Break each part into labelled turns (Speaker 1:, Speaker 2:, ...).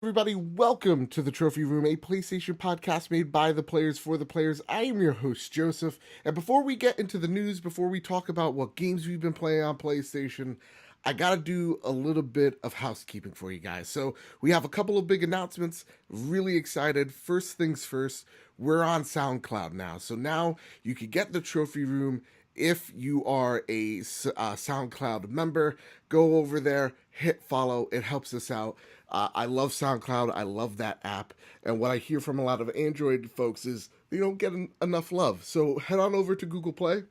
Speaker 1: Everybody, welcome to the Trophy Room, a PlayStation podcast made by the players for the players. I am your host, Joseph, and before we get into the news, before we talk about what games we've been playing on PlayStation, I gotta do a little bit of housekeeping for you guys. So we have a couple of big announcements. Really excited. First things first, we're on SoundCloud now. So now you can get the Trophy Room if you are a SoundCloud member. Go over there, hit follow. It helps us out. I love SoundCloud. I love that app. And what I hear from a lot of Android folks is they don't get enough love. So head on over to Google Play,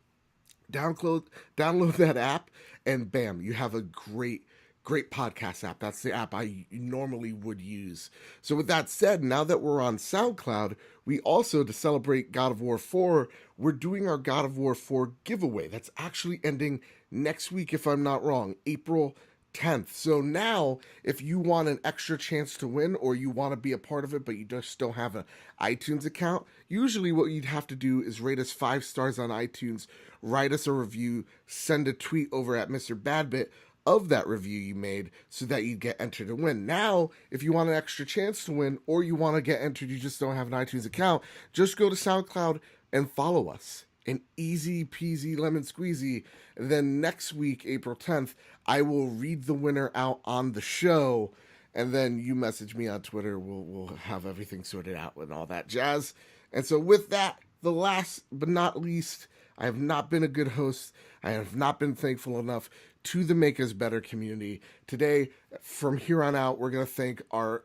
Speaker 1: download that app, and bam, you have a great podcast app. That's the app I normally would use. So with that said, now that we're on SoundCloud, we also, to celebrate God of War 4, we're doing our God of War 4 giveaway. That's actually ending next week, if I'm not wrong, April 10th. So now, if you want an extra chance to win, or you want to be a part of it, but you just don't have an iTunes account, usually what you'd have to do is rate us 5 stars on iTunes, write us a review, send a tweet over at Mr. Badbit of that review you made so that you get entered to win. Now, if you want an extra chance to win, or you want to get entered, you just don't have an iTunes account, just go to SoundCloud and follow us. An easy peasy lemon squeezy. And then next week, April 10th, I will read the winner out on the show, and then you message me on Twitter. We'll have everything sorted out and all that jazz. And so with that, the last but not least, I have not been a good host. I have not been thankful enough to the Make Us Better community. Today, from here on out, we're going to thank our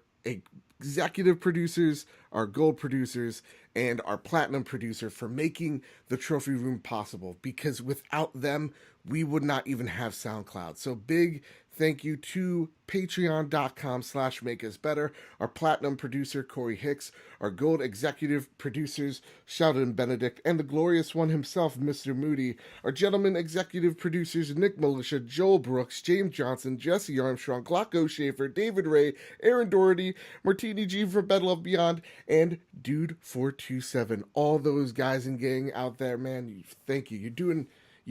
Speaker 1: executive producers, our gold producers, and our platinum producer for making the Trophy Room possible, because without them, we would not even have SoundCloud. So big thank you to patreon.com/makeusbetter, our platinum producer, Corey Hicks, our gold executive producers, Sheldon Benedict, and the glorious one himself, Mr. Moody, our gentleman executive producers, Nick Militia, Joel Brooks, James Johnson, Jesse Armstrong, Glocko Schaefer, David Ray, Aaron Doherty, Martini G from Bed Love Beyond, and Dude427. All those guys and gang out there, man, thank you. You're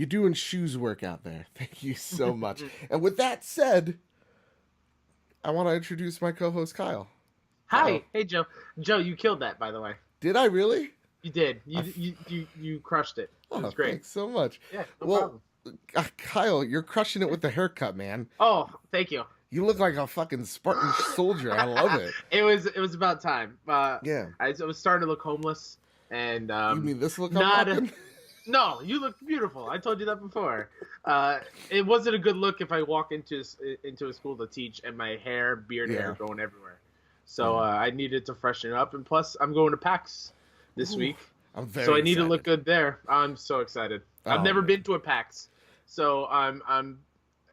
Speaker 1: doing shoes work out there. Thank you so much. And with that said, I want to introduce my co-host, Kyle.
Speaker 2: Hi.
Speaker 1: Kyle.
Speaker 2: Hey, Joe. Joe, you killed that, by the way.
Speaker 1: Did I really?
Speaker 2: You did. You crushed it. It was great.
Speaker 1: Thanks so much.
Speaker 2: Yeah, no problem.
Speaker 1: Kyle, you're crushing it with the haircut, man.
Speaker 2: Oh, thank you.
Speaker 1: You look like a fucking Spartan soldier. I love it.
Speaker 2: It was about time.
Speaker 1: Yeah.
Speaker 2: I was starting to look homeless, and
Speaker 1: You mean this look
Speaker 2: not
Speaker 1: I'm rocking?
Speaker 2: No, you look beautiful. I told you that before. It wasn't a good look if I walk into a school to teach and my beard hair going everywhere. So I needed to freshen up, and plus I'm going to PAX this week.
Speaker 1: I'm very
Speaker 2: so I need to
Speaker 1: excited.
Speaker 2: look good there. I'm so excited. I've never been to a PAX, so I'm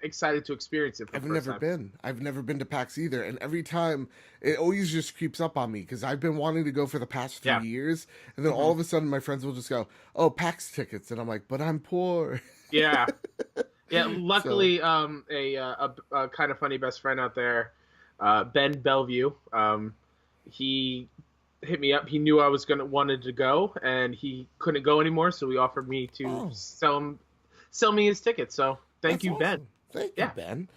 Speaker 2: excited to experience it for the first time.
Speaker 1: I've never been to PAX either, and every time it always just creeps up on me because I've been wanting to go for the past few years, and then all of a sudden my friends will just go, "Oh, PAX tickets," and I'm like, "But I'm poor."
Speaker 2: Yeah. Luckily, a kind of funny best friend out there, Ben Bellevue, he hit me up. He knew I wanted to go, and he couldn't go anymore, so he offered me to sell me his tickets. So thank you,
Speaker 1: awesome.
Speaker 2: Ben.
Speaker 1: Thank you, Ben.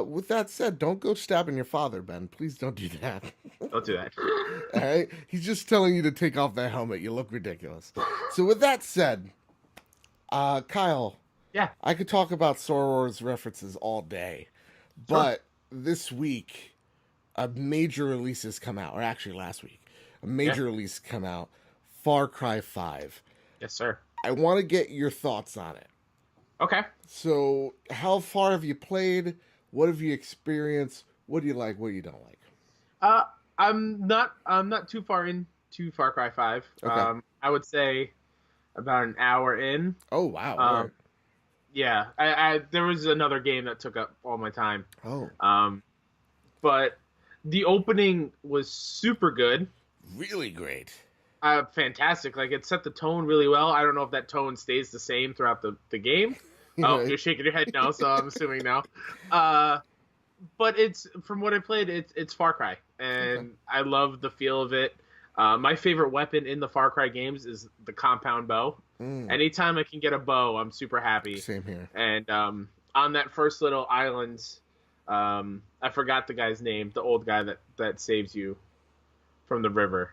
Speaker 1: With that said, don't go stabbing your father, Ben. Please don't do that.
Speaker 2: Don't do that.
Speaker 1: All right? He's just telling you to take off that helmet. You look ridiculous. So with that said, Kyle.
Speaker 2: Yeah.
Speaker 1: I could talk about Star Wars references all day. But this week, a major release has come out. Or actually last week. A major release come out. Far Cry 5.
Speaker 2: Yes, sir.
Speaker 1: I want to get your thoughts on it.
Speaker 2: Okay.
Speaker 1: So, how far have you played? What have you experienced? What do you like? What you don't like?
Speaker 2: I'm not too far into Far Cry 5.
Speaker 1: Okay.
Speaker 2: I would say about an hour in.
Speaker 1: Oh wow!
Speaker 2: Yeah. I there was another game that took up all my time.
Speaker 1: Oh.
Speaker 2: But the opening was super good.
Speaker 1: Really great.
Speaker 2: Fantastic. Like, it set the tone really well. I don't know if that tone stays the same throughout the game. Oh, you're shaking your head no, so I'm assuming no. But it's, from what I played, it's Far Cry, and I love the feel of it. My favorite weapon in the Far Cry games is the compound bow. Anytime I can get a bow, I'm super happy.
Speaker 1: Same here.
Speaker 2: And on that first little island, I forgot the guy's name, the old guy that saves you from the river.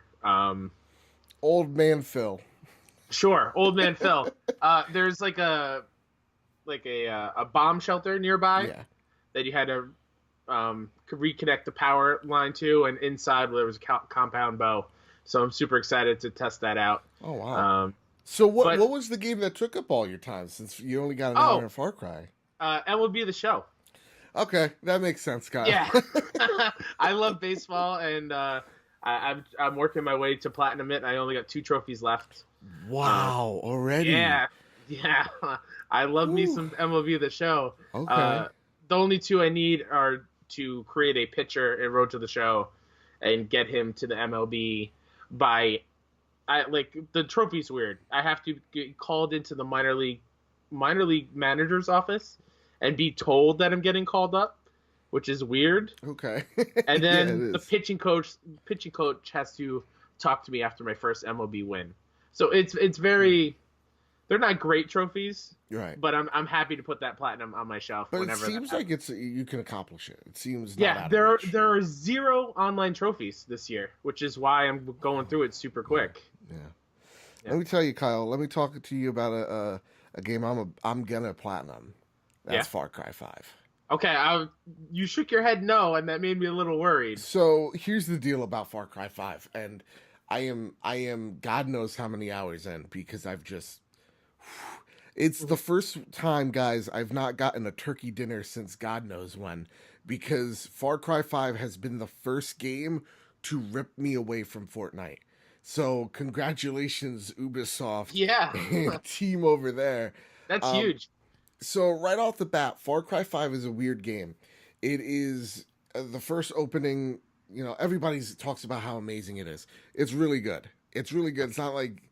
Speaker 1: Old man Phil.
Speaker 2: Sure, old man Phil. There's a bomb shelter nearby
Speaker 1: Yeah.
Speaker 2: that you had to reconnect the power line to, and inside there was a compound bow. So I'm super excited to test that out.
Speaker 1: Oh wow.
Speaker 2: Um,
Speaker 1: So what
Speaker 2: but
Speaker 1: was the game that took up all your time since you only got an hour
Speaker 2: oh,
Speaker 1: in Far Cry?
Speaker 2: MLB The Show.
Speaker 1: Okay, that makes sense, Kyle.
Speaker 2: Yeah, I love baseball, and I'm working my way to platinum it. And I only got 2 trophies left.
Speaker 1: Wow, already.
Speaker 2: Yeah, yeah. I love me
Speaker 1: Ooh.
Speaker 2: some MLB The Show.
Speaker 1: Okay.
Speaker 2: The only 2 I need are to create a pitcher in Road to the Show and get him to the MLB by the trophy's weird. I have to get called into the minor league manager's office and be told that I'm getting called up, which is weird.
Speaker 1: Okay.
Speaker 2: And
Speaker 1: Yeah,
Speaker 2: then the pitching coach has to talk to me after my first MLB win. So it's very, they're not great trophies,
Speaker 1: right.
Speaker 2: but I'm happy to put that platinum on my shelf.
Speaker 1: But
Speaker 2: whenever
Speaker 1: it seems like you can accomplish it. It seems not
Speaker 2: yeah.
Speaker 1: out
Speaker 2: There
Speaker 1: of reach.
Speaker 2: are 0 online trophies this year, which is why I'm going through it super quick.
Speaker 1: Yeah.
Speaker 2: Yeah.
Speaker 1: Let me tell you, Kyle. Let me talk to you about a game I'm gonna platinum. That's Far Cry 5.
Speaker 2: Okay, you shook your head no, and that made me a little worried.
Speaker 1: So here's the deal about Far Cry 5, and I am God knows how many hours in because I've just. It's the first time, guys, I've not gotten a turkey dinner since God knows when, because Far Cry 5 has been the first game to rip me away from Fortnite. So congratulations, Ubisoft,
Speaker 2: Yeah,
Speaker 1: and team over there.
Speaker 2: that's huge.
Speaker 1: So right off the bat, Far Cry 5 is a weird game. It is the first opening, everybody talks about how amazing it is. It's really good. It's really good. It's not like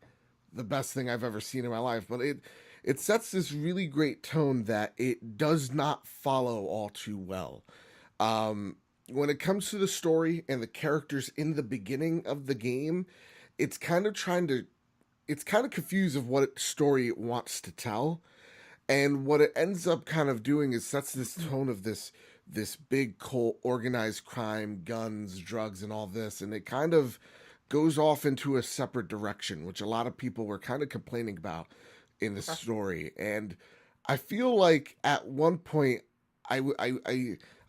Speaker 1: the best thing I've ever seen in my life, but it sets this really great tone that it does not follow all too well. When it comes to the story and the characters in the beginning of the game, it's kind of confused of what story it wants to tell. And what it ends up kind of doing is sets this tone of this big cult, organized crime, guns, drugs, and all this. And it kind of goes off into a separate direction, which a lot of people were kind of complaining about in the story. And I feel like at one point I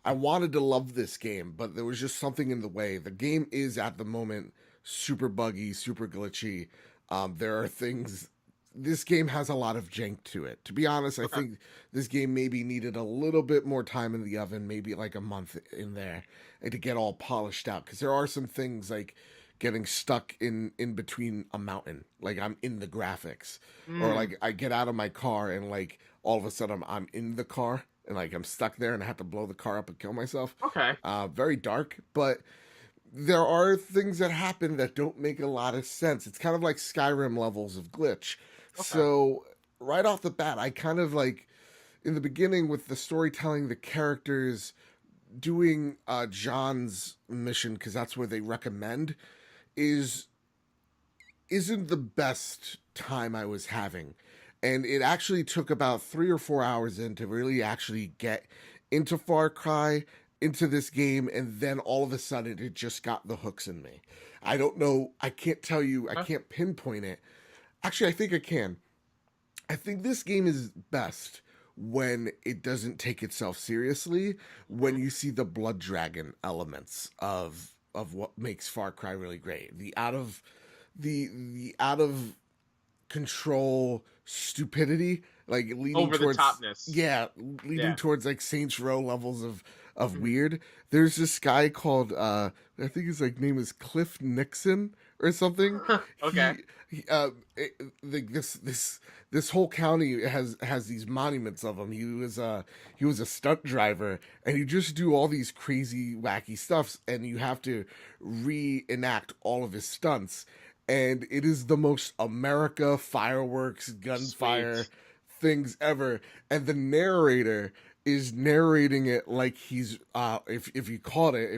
Speaker 1: wanted to love this game, but there was just something in the way. The game is at the moment super buggy, super glitchy. There are things. This game has a lot of jank to it. To be honest, I think this game maybe needed a little bit more time in the oven, maybe like a month in there, and to get all polished out. Because there are some things like getting stuck in between a mountain, like I'm in the graphics, or like I get out of my car and like all of a sudden I'm in the car and like I'm stuck there and I have to blow the car up and kill myself.
Speaker 2: Okay.
Speaker 1: Very dark, but there are things that happen that don't make a lot of sense. It's kind of like Skyrim levels of glitch. Okay. So right off the bat, I kind of like in the beginning with the storytelling, the characters doing John's mission, because that's where they recommend, isn't the best time I was having. And it actually took about 3 or 4 hours in to really actually get into Far Cry, into this game, and then all of a sudden it just got the hooks in me. I don't know, I can't tell you, I can't pinpoint it. Actually, I think I can. I think this game is best when it doesn't take itself seriously, when you see the blood dragon elements of what makes Far Cry really great. The out of control stupidity, like leading
Speaker 2: over
Speaker 1: towards
Speaker 2: the topness.
Speaker 1: Yeah, leading towards like Saints Row levels of weird. There's this guy called I think his like name is Cliff Nixon or something.
Speaker 2: Okay.
Speaker 1: This whole county has these monuments of him. He was a stunt driver, and you just do all these crazy wacky stuffs, and you have to reenact all of his stunts. And it is the most America fireworks, gunfire things ever. And the narrator is narrating it like he's if you caught it,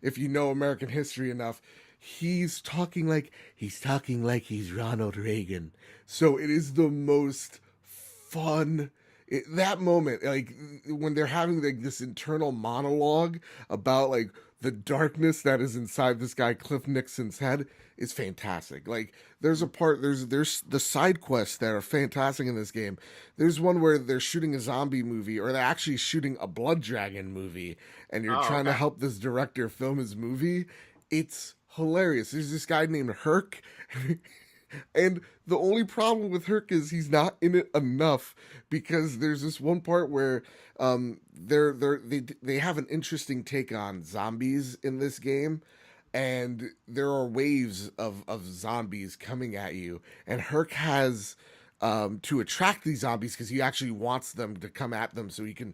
Speaker 1: if you know American history enough, he's talking like he's Ronald Reagan. So it is the most fun. that moment, like when they're having like this internal monologue about like the darkness that is inside this guy Cliff Nixon's head is fantastic. Like there's a part there's the side quests that are fantastic in this game. There's one where they're shooting a zombie movie, or they're actually shooting a blood dragon movie, and you're trying to help this director film his movie. It's hilarious. There's this guy named Herc. And the only problem with Herc is he's not in it enough, because there's this one part where they have an interesting take on zombies in this game, and there are waves of zombies coming at you, and Herc has to attract these zombies, because he actually wants them to come at them so he can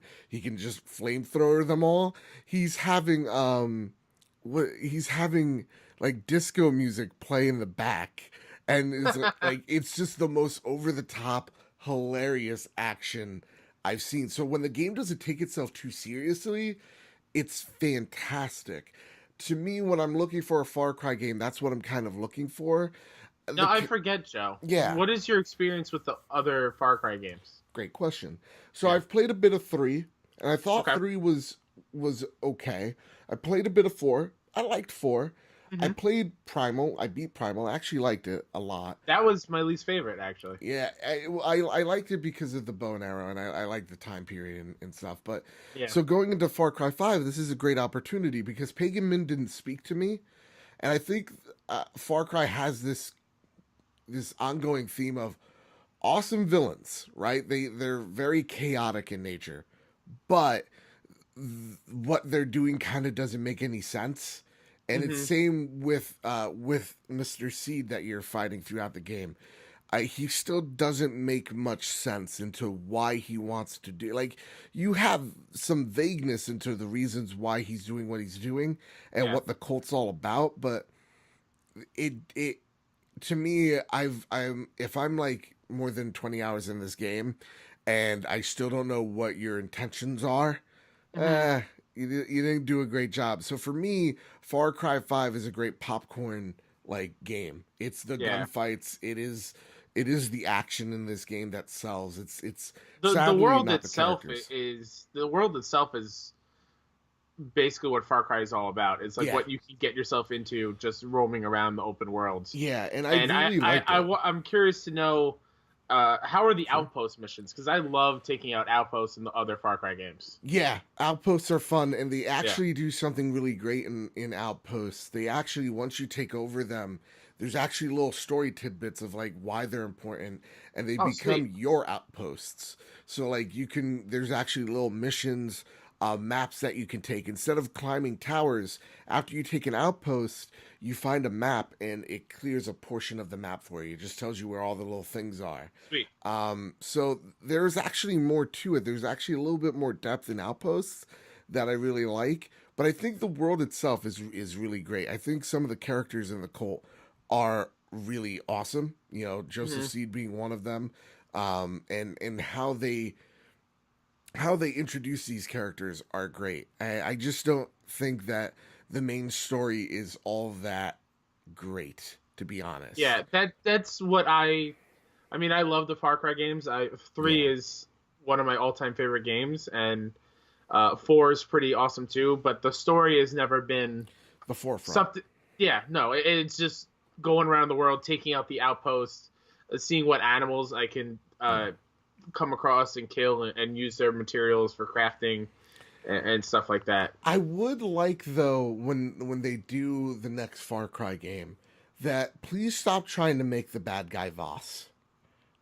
Speaker 1: just flamethrower them all. He's having like disco music play in the back, and it's like it's just the most over the top hilarious action I've seen. So when the game doesn't take itself too seriously, it's fantastic. To me, when I'm looking for a Far Cry game, that's what I'm kind of looking for.
Speaker 2: No, I forget, Joe.
Speaker 1: Yeah.
Speaker 2: What is your experience with the other Far Cry games?
Speaker 1: Great question. So I've played a bit of 3, and I thought 3 was okay. I played a bit of 4. I liked 4. I played Primal. I beat Primal. I actually liked it a lot.
Speaker 2: That was my least favorite, actually.
Speaker 1: Yeah, I liked it because of the bow and arrow, and I liked the time period and stuff. But so going into Far Cry 5, this is a great opportunity, because Pagan Min didn't speak to me, and I think Far Cry has this ongoing theme of awesome villains, right? They're very chaotic in nature, but what they're doing kind of doesn't make any sense. And it's same with Mr. Seed that you're fighting throughout the game. He still doesn't make much sense into why he wants to do. Like, you have some vagueness into the reasons why he's doing what he's doing and what the cult's all about, but it to me, if I'm like more than 20 hours in this game and I still don't know what your intentions are, you didn't do a great job. So for me, Far Cry 5 is a great popcorn like game. It's the gunfights. It is the action in this game that sells. It's
Speaker 2: the world itself is basically what Far Cry is all about. It's like what you can get yourself into just roaming around the open worlds.
Speaker 1: Yeah, and I really like it.
Speaker 2: I'm curious to know, how are the outpost missions? Because I love taking out outposts in the other Far Cry games.
Speaker 1: Yeah, outposts are fun, and they actually do something really great in outposts. They actually, once you take over them, there's actually little story tidbits of like why they're important, and they become your outposts. So like there's actually little missions, maps that you can take. Instead of climbing towers, after you take an outpost, you find a map and it clears a portion of the map for you. It just tells you where all the little things are.
Speaker 2: Sweet.
Speaker 1: So there's actually more to it. There's actually a little bit more depth in outposts that I really like. But I think the world itself is really great. I think some of the characters in the cult are really awesome. You know, Joseph Seed being one of them. And how they introduce these characters are great. I just don't think that the main story is all that great, to be honest.
Speaker 2: Yeah, that's what I mean, I love the Far Cry games. 3 is one of my all-time favorite games, and 4 is pretty awesome too, but the story has never been
Speaker 1: the forefront.
Speaker 2: Something, it's just going around the world, taking out the outposts, seeing what animals I can come across and kill and use their materials for crafting and stuff like that.
Speaker 1: I would like, though, when they do the next Far Cry game, that please stop trying to make the bad guy Voss.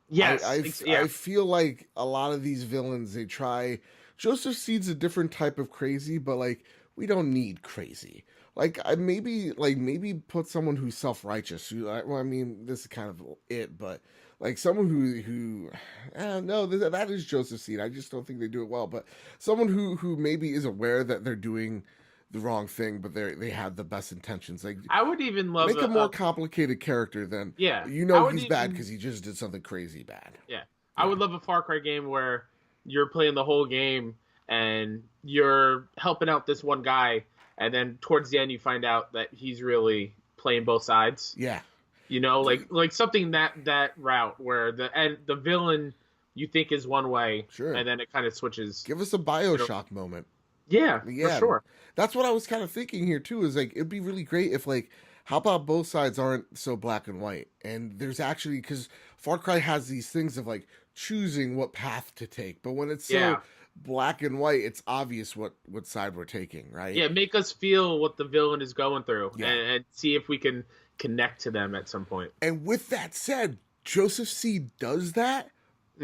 Speaker 2: Yes.
Speaker 1: I feel like a lot of these villains, they try... Joseph Seed's a different type of crazy, but like, we don't need crazy. Like, maybe put someone who's self-righteous. Well, I mean, this is kind of it, but like someone who no, that is Joseph Seed. I just don't think they do it well. But someone who maybe is aware that they're doing the wrong thing, but they have the best intentions. Like,
Speaker 2: I would even love
Speaker 1: make a more complicated character than he's bad because he just did something crazy bad.
Speaker 2: Yeah, I would love a Far Cry game where you're playing the whole game and you're helping out this one guy, and then towards the end you find out that he's really playing both sides.
Speaker 1: Yeah.
Speaker 2: You know, like something that route where the villain you think is one way,
Speaker 1: Sure.
Speaker 2: and then it kind of switches.
Speaker 1: Give us a BioShock moment.
Speaker 2: Yeah, for
Speaker 1: Yeah,
Speaker 2: sure.
Speaker 1: that's what I was kind of thinking here too. Is like it'd be really great if like, how about both sides aren't so black and white, and there's actually, because Far Cry has these things of like choosing what path to take, but when it's so
Speaker 2: Yeah,
Speaker 1: black and white, it's obvious what side we're taking, right?
Speaker 2: yeah. Make us feel what the villain is going through,
Speaker 1: Yeah.
Speaker 2: and see if we can connect to them at some point.
Speaker 1: And with that said, Joseph C does that,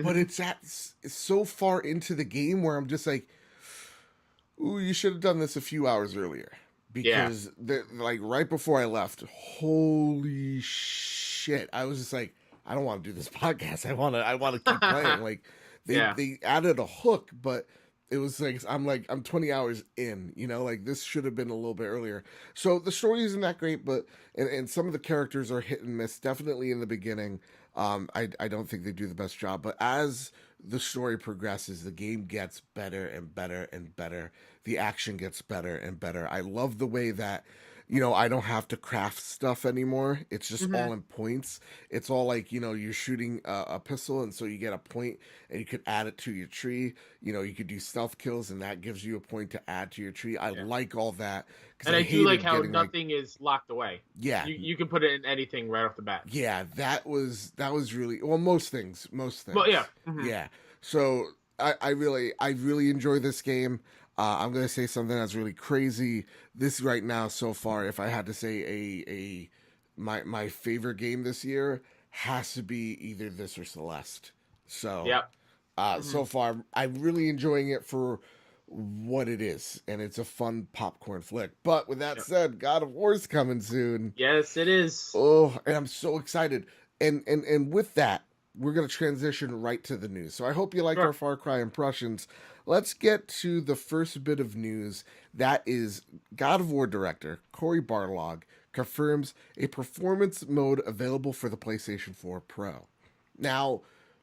Speaker 1: but
Speaker 2: Hmm.
Speaker 1: it's so far into the game where I'm just like, ooh, you should have done this a few hours earlier.
Speaker 2: Yeah,
Speaker 1: Because like right before I left, holy shit. I was just like, I don't want to do this podcast. I want to keep playing. Like
Speaker 2: yeah,
Speaker 1: they added a hook, but it was like I'm 20 hours in, like this should have been a little bit earlier. So the story isn't that great, but and some of the characters are hit and miss, definitely in the beginning. I don't think they do the best job, but as the story progresses, the game gets better and better and better. The action gets better and better. I love the way that, I don't have to craft stuff anymore. It's just
Speaker 2: hmm
Speaker 1: all in points. It's all like, you're shooting a pistol, and so you get a point, and you could add it to your tree. You could do stealth kills, and that gives you a point to add to your tree. I
Speaker 2: yeah.
Speaker 1: like all that because
Speaker 2: And
Speaker 1: I
Speaker 2: I do like
Speaker 1: hated
Speaker 2: how
Speaker 1: getting like,
Speaker 2: nothing is locked away.
Speaker 1: yeah,
Speaker 2: You can put it in anything right off the bat.
Speaker 1: yeah, that was really well. Most things,
Speaker 2: But yeah, hmm
Speaker 1: yeah. So I really enjoy this game. I'm gonna say something that's really crazy. This right now so far, if I had to say a my favorite game this year, has to be either this or Celeste. So
Speaker 2: yep, hmm
Speaker 1: so far I'm really enjoying it for what it is, and it's a fun popcorn flick. But with that
Speaker 2: yep.
Speaker 1: said, God of War's coming soon.
Speaker 2: Yes, it is.
Speaker 1: Oh, and I'm so excited. And with that, we're gonna transition right to the news. So I hope you liked our
Speaker 2: Sure.
Speaker 1: Far Cry impressions. Let's get to the first bit of news. That is God of War director Cory Barlog confirms a performance mode available for the PlayStation 4 Pro. Now,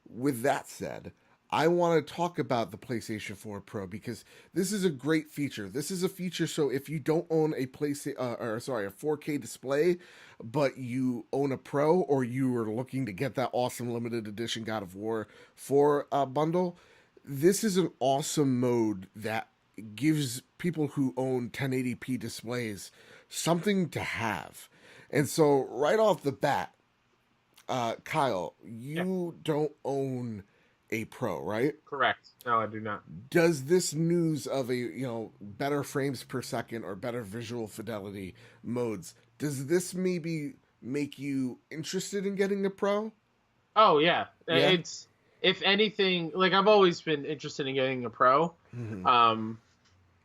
Speaker 1: with that said, I want to talk about the PlayStation 4 Pro because this is a great feature. This is a feature so if you don't own a a 4K display, but you own a Pro, or you are looking to get that awesome limited edition God of War 4 bundle, this is an awesome mode that gives people who own 1080p displays something to have. And so right off the bat, Kyle,
Speaker 2: Yeah,
Speaker 1: you don't own a Pro, right?
Speaker 2: correct. No, I do not.
Speaker 1: Does this news of a better frames per second or better visual fidelity modes, does this maybe make you interested in getting a Pro?
Speaker 2: Oh yeah,
Speaker 1: Yeah.
Speaker 2: it's if anything, like I've always been interested in getting a pro.
Speaker 1: Hmm.
Speaker 2: Um,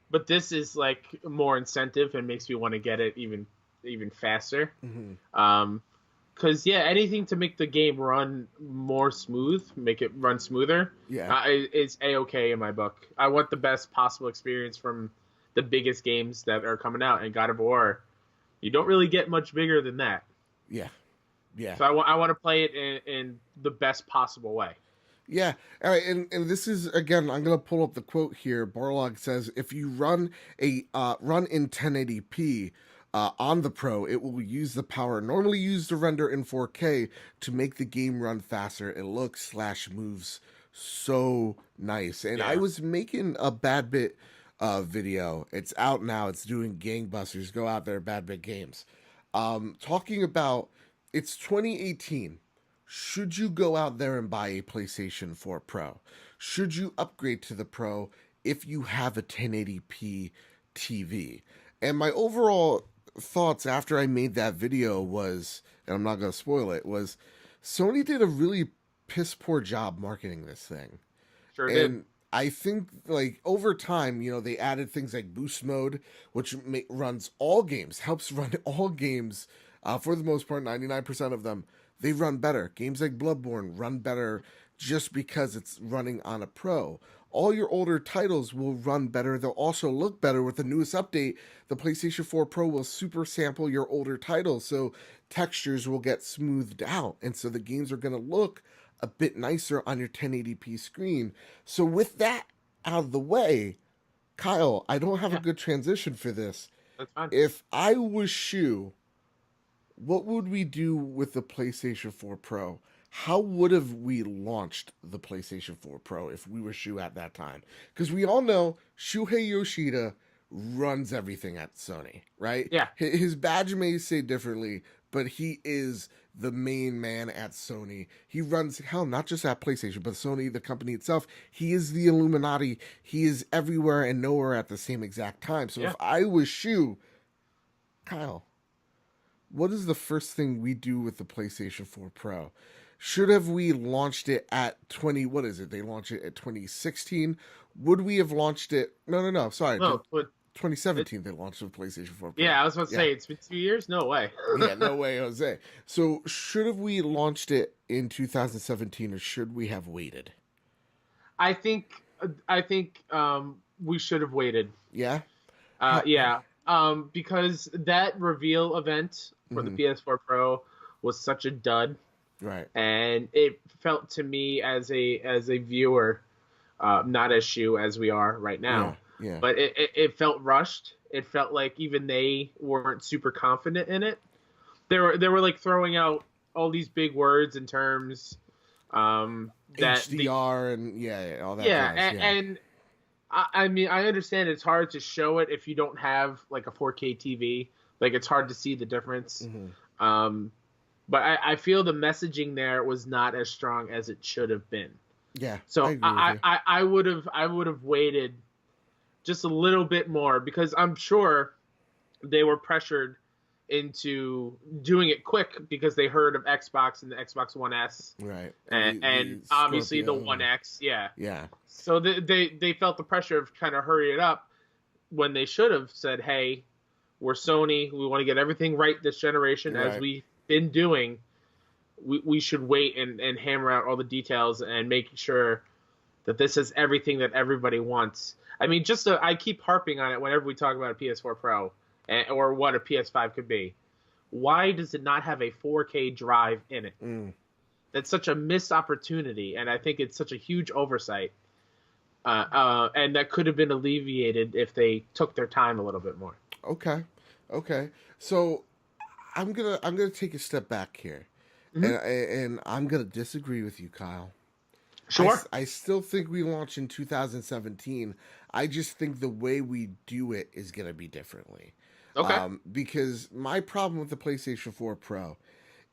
Speaker 2: but this is like more incentive and makes me want to get it even faster.
Speaker 1: Hmm.
Speaker 2: Um, because yeah, anything to make the game run more smooth, make it run smoother,
Speaker 1: Yeah.
Speaker 2: is a okay in my book. I want the best possible experience from the biggest games that are coming out, and God of War, you don't really get much bigger than that.
Speaker 1: Yeah. Yeah.
Speaker 2: So I want to play it in the best possible way.
Speaker 1: Yeah, all right, and this is again. I'm gonna pull up the quote here. Barlog says, "If you run in 1080p on the Pro, it will use the power normally used to render in 4K to make the game run faster. It looks/moves so nice." And I
Speaker 2: Yeah.
Speaker 1: was making a Bad Bit video. It's out now. It's doing gangbusters. Go out there, Bad Bit Games. Talking about it's 2018. Should you go out there and buy a PlayStation 4 Pro? Should you upgrade to the Pro if you have a 1080p TV? And my overall thoughts after I made that video was, and I'm not going to spoil it, was Sony did a really piss poor job marketing this thing.
Speaker 2: Sure did.
Speaker 1: And I think like over time, they added things like boost mode, which runs all games, helps run all games for the most part, 99% of them. They run better. Games like Bloodborne run better just because it's running on a Pro. All your older titles will run better. They'll also look better with the newest update. The PlayStation 4 Pro will super sample your older titles, so textures will get smoothed out. And so the games are going to look a bit nicer on your 1080p screen. So with that out of the way, Kyle, I don't have a
Speaker 2: Yeah,
Speaker 1: good transition for this.
Speaker 2: that's fine.
Speaker 1: If I was Shu, what would we do with the PlayStation 4 Pro? how would have we launched the PlayStation 4 Pro if we were Shu at that time? Because we all know Shuhei Yoshida runs everything at Sony, right?
Speaker 2: Yeah.
Speaker 1: His badge may say differently, but he is the main man at Sony. He runs, hell, not just at PlayStation, but Sony, the company itself. He is the Illuminati. He is everywhere and nowhere at the same exact time. So if I was Shu, Kyle, what is the first thing we do with the PlayStation 4 Pro? Should have we launched it at what is it? They launched it at 2016. Would we have launched it? No, sorry.
Speaker 2: No, but
Speaker 1: 2017 they launched the PlayStation 4 Pro.
Speaker 2: Yeah, I was about to say, it's been 2 years? No way.
Speaker 1: Yeah, no way, Jose. So should have we launched it in 2017 or should we have waited?
Speaker 2: I think we should have waited.
Speaker 1: Yeah?
Speaker 2: Yeah. Because that reveal event for the PS4 Pro was such a dud.
Speaker 1: Right.
Speaker 2: And it felt to me as a viewer, not as Shu as we are right now.
Speaker 1: Yeah.
Speaker 2: But it felt rushed. It felt like even they weren't super confident in it. They were like throwing out all these big words and terms. That
Speaker 1: HDR and all that.
Speaker 2: Yeah, and I mean, I understand it's hard to show it if you don't have like a 4K TV. Like it's hard to see the difference. But I feel the messaging there was not as strong as it should have been.
Speaker 1: Yeah.
Speaker 2: So I would have waited just a little bit more because I'm sure they were pressured into doing it quick because they heard of Xbox and the Xbox One S,
Speaker 1: right,
Speaker 2: and obviously the One X,
Speaker 1: yeah.
Speaker 2: So they felt the pressure of trying to hurry it up when they should have said, "Hey, we're Sony. We want to get everything right this generation, as we've been doing. We should wait and hammer out all the details and make sure that this is everything that everybody wants." I mean, I keep harping on it whenever we talk about a PS4 Pro or what a PS5 could be. Why does it not have a 4K drive in it? That's such a missed opportunity, and I think it's such a huge oversight. And that could have been alleviated if they took their time a little bit more.
Speaker 1: Okay. So I'm gonna take a step back here, and I'm gonna disagree with you, Kyle.
Speaker 2: Sure.
Speaker 1: I still think we launch in 2017. I just think the way we do it is going to be differently.
Speaker 2: Okay.
Speaker 1: Because my problem with the PlayStation 4 Pro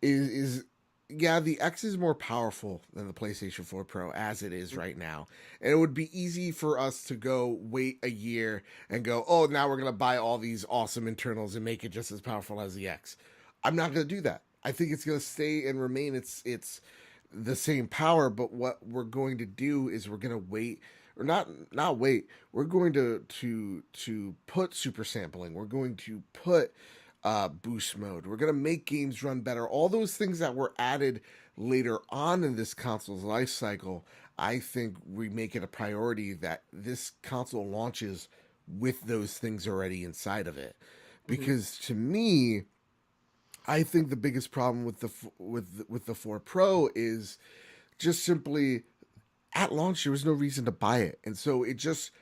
Speaker 1: is the X is more powerful than the PlayStation 4 Pro as it is right now. And it would be easy for us to go wait a year and go, oh, now we're going to buy all these awesome internals and make it just as powerful as the X. I'm not going to do that. I think it's going to stay and remain it's the same power, but what we're going to do is we're going to wait, or not wait. We're going to put super sampling. We're going to put boost mode. We're going to make games run better. All those things that were added later on in this console's life cycle, I think we make it a priority that this console launches with those things already inside of it. Because to me, I think the biggest problem with the 4 Pro is just simply at launch there was no reason to buy it, and so it just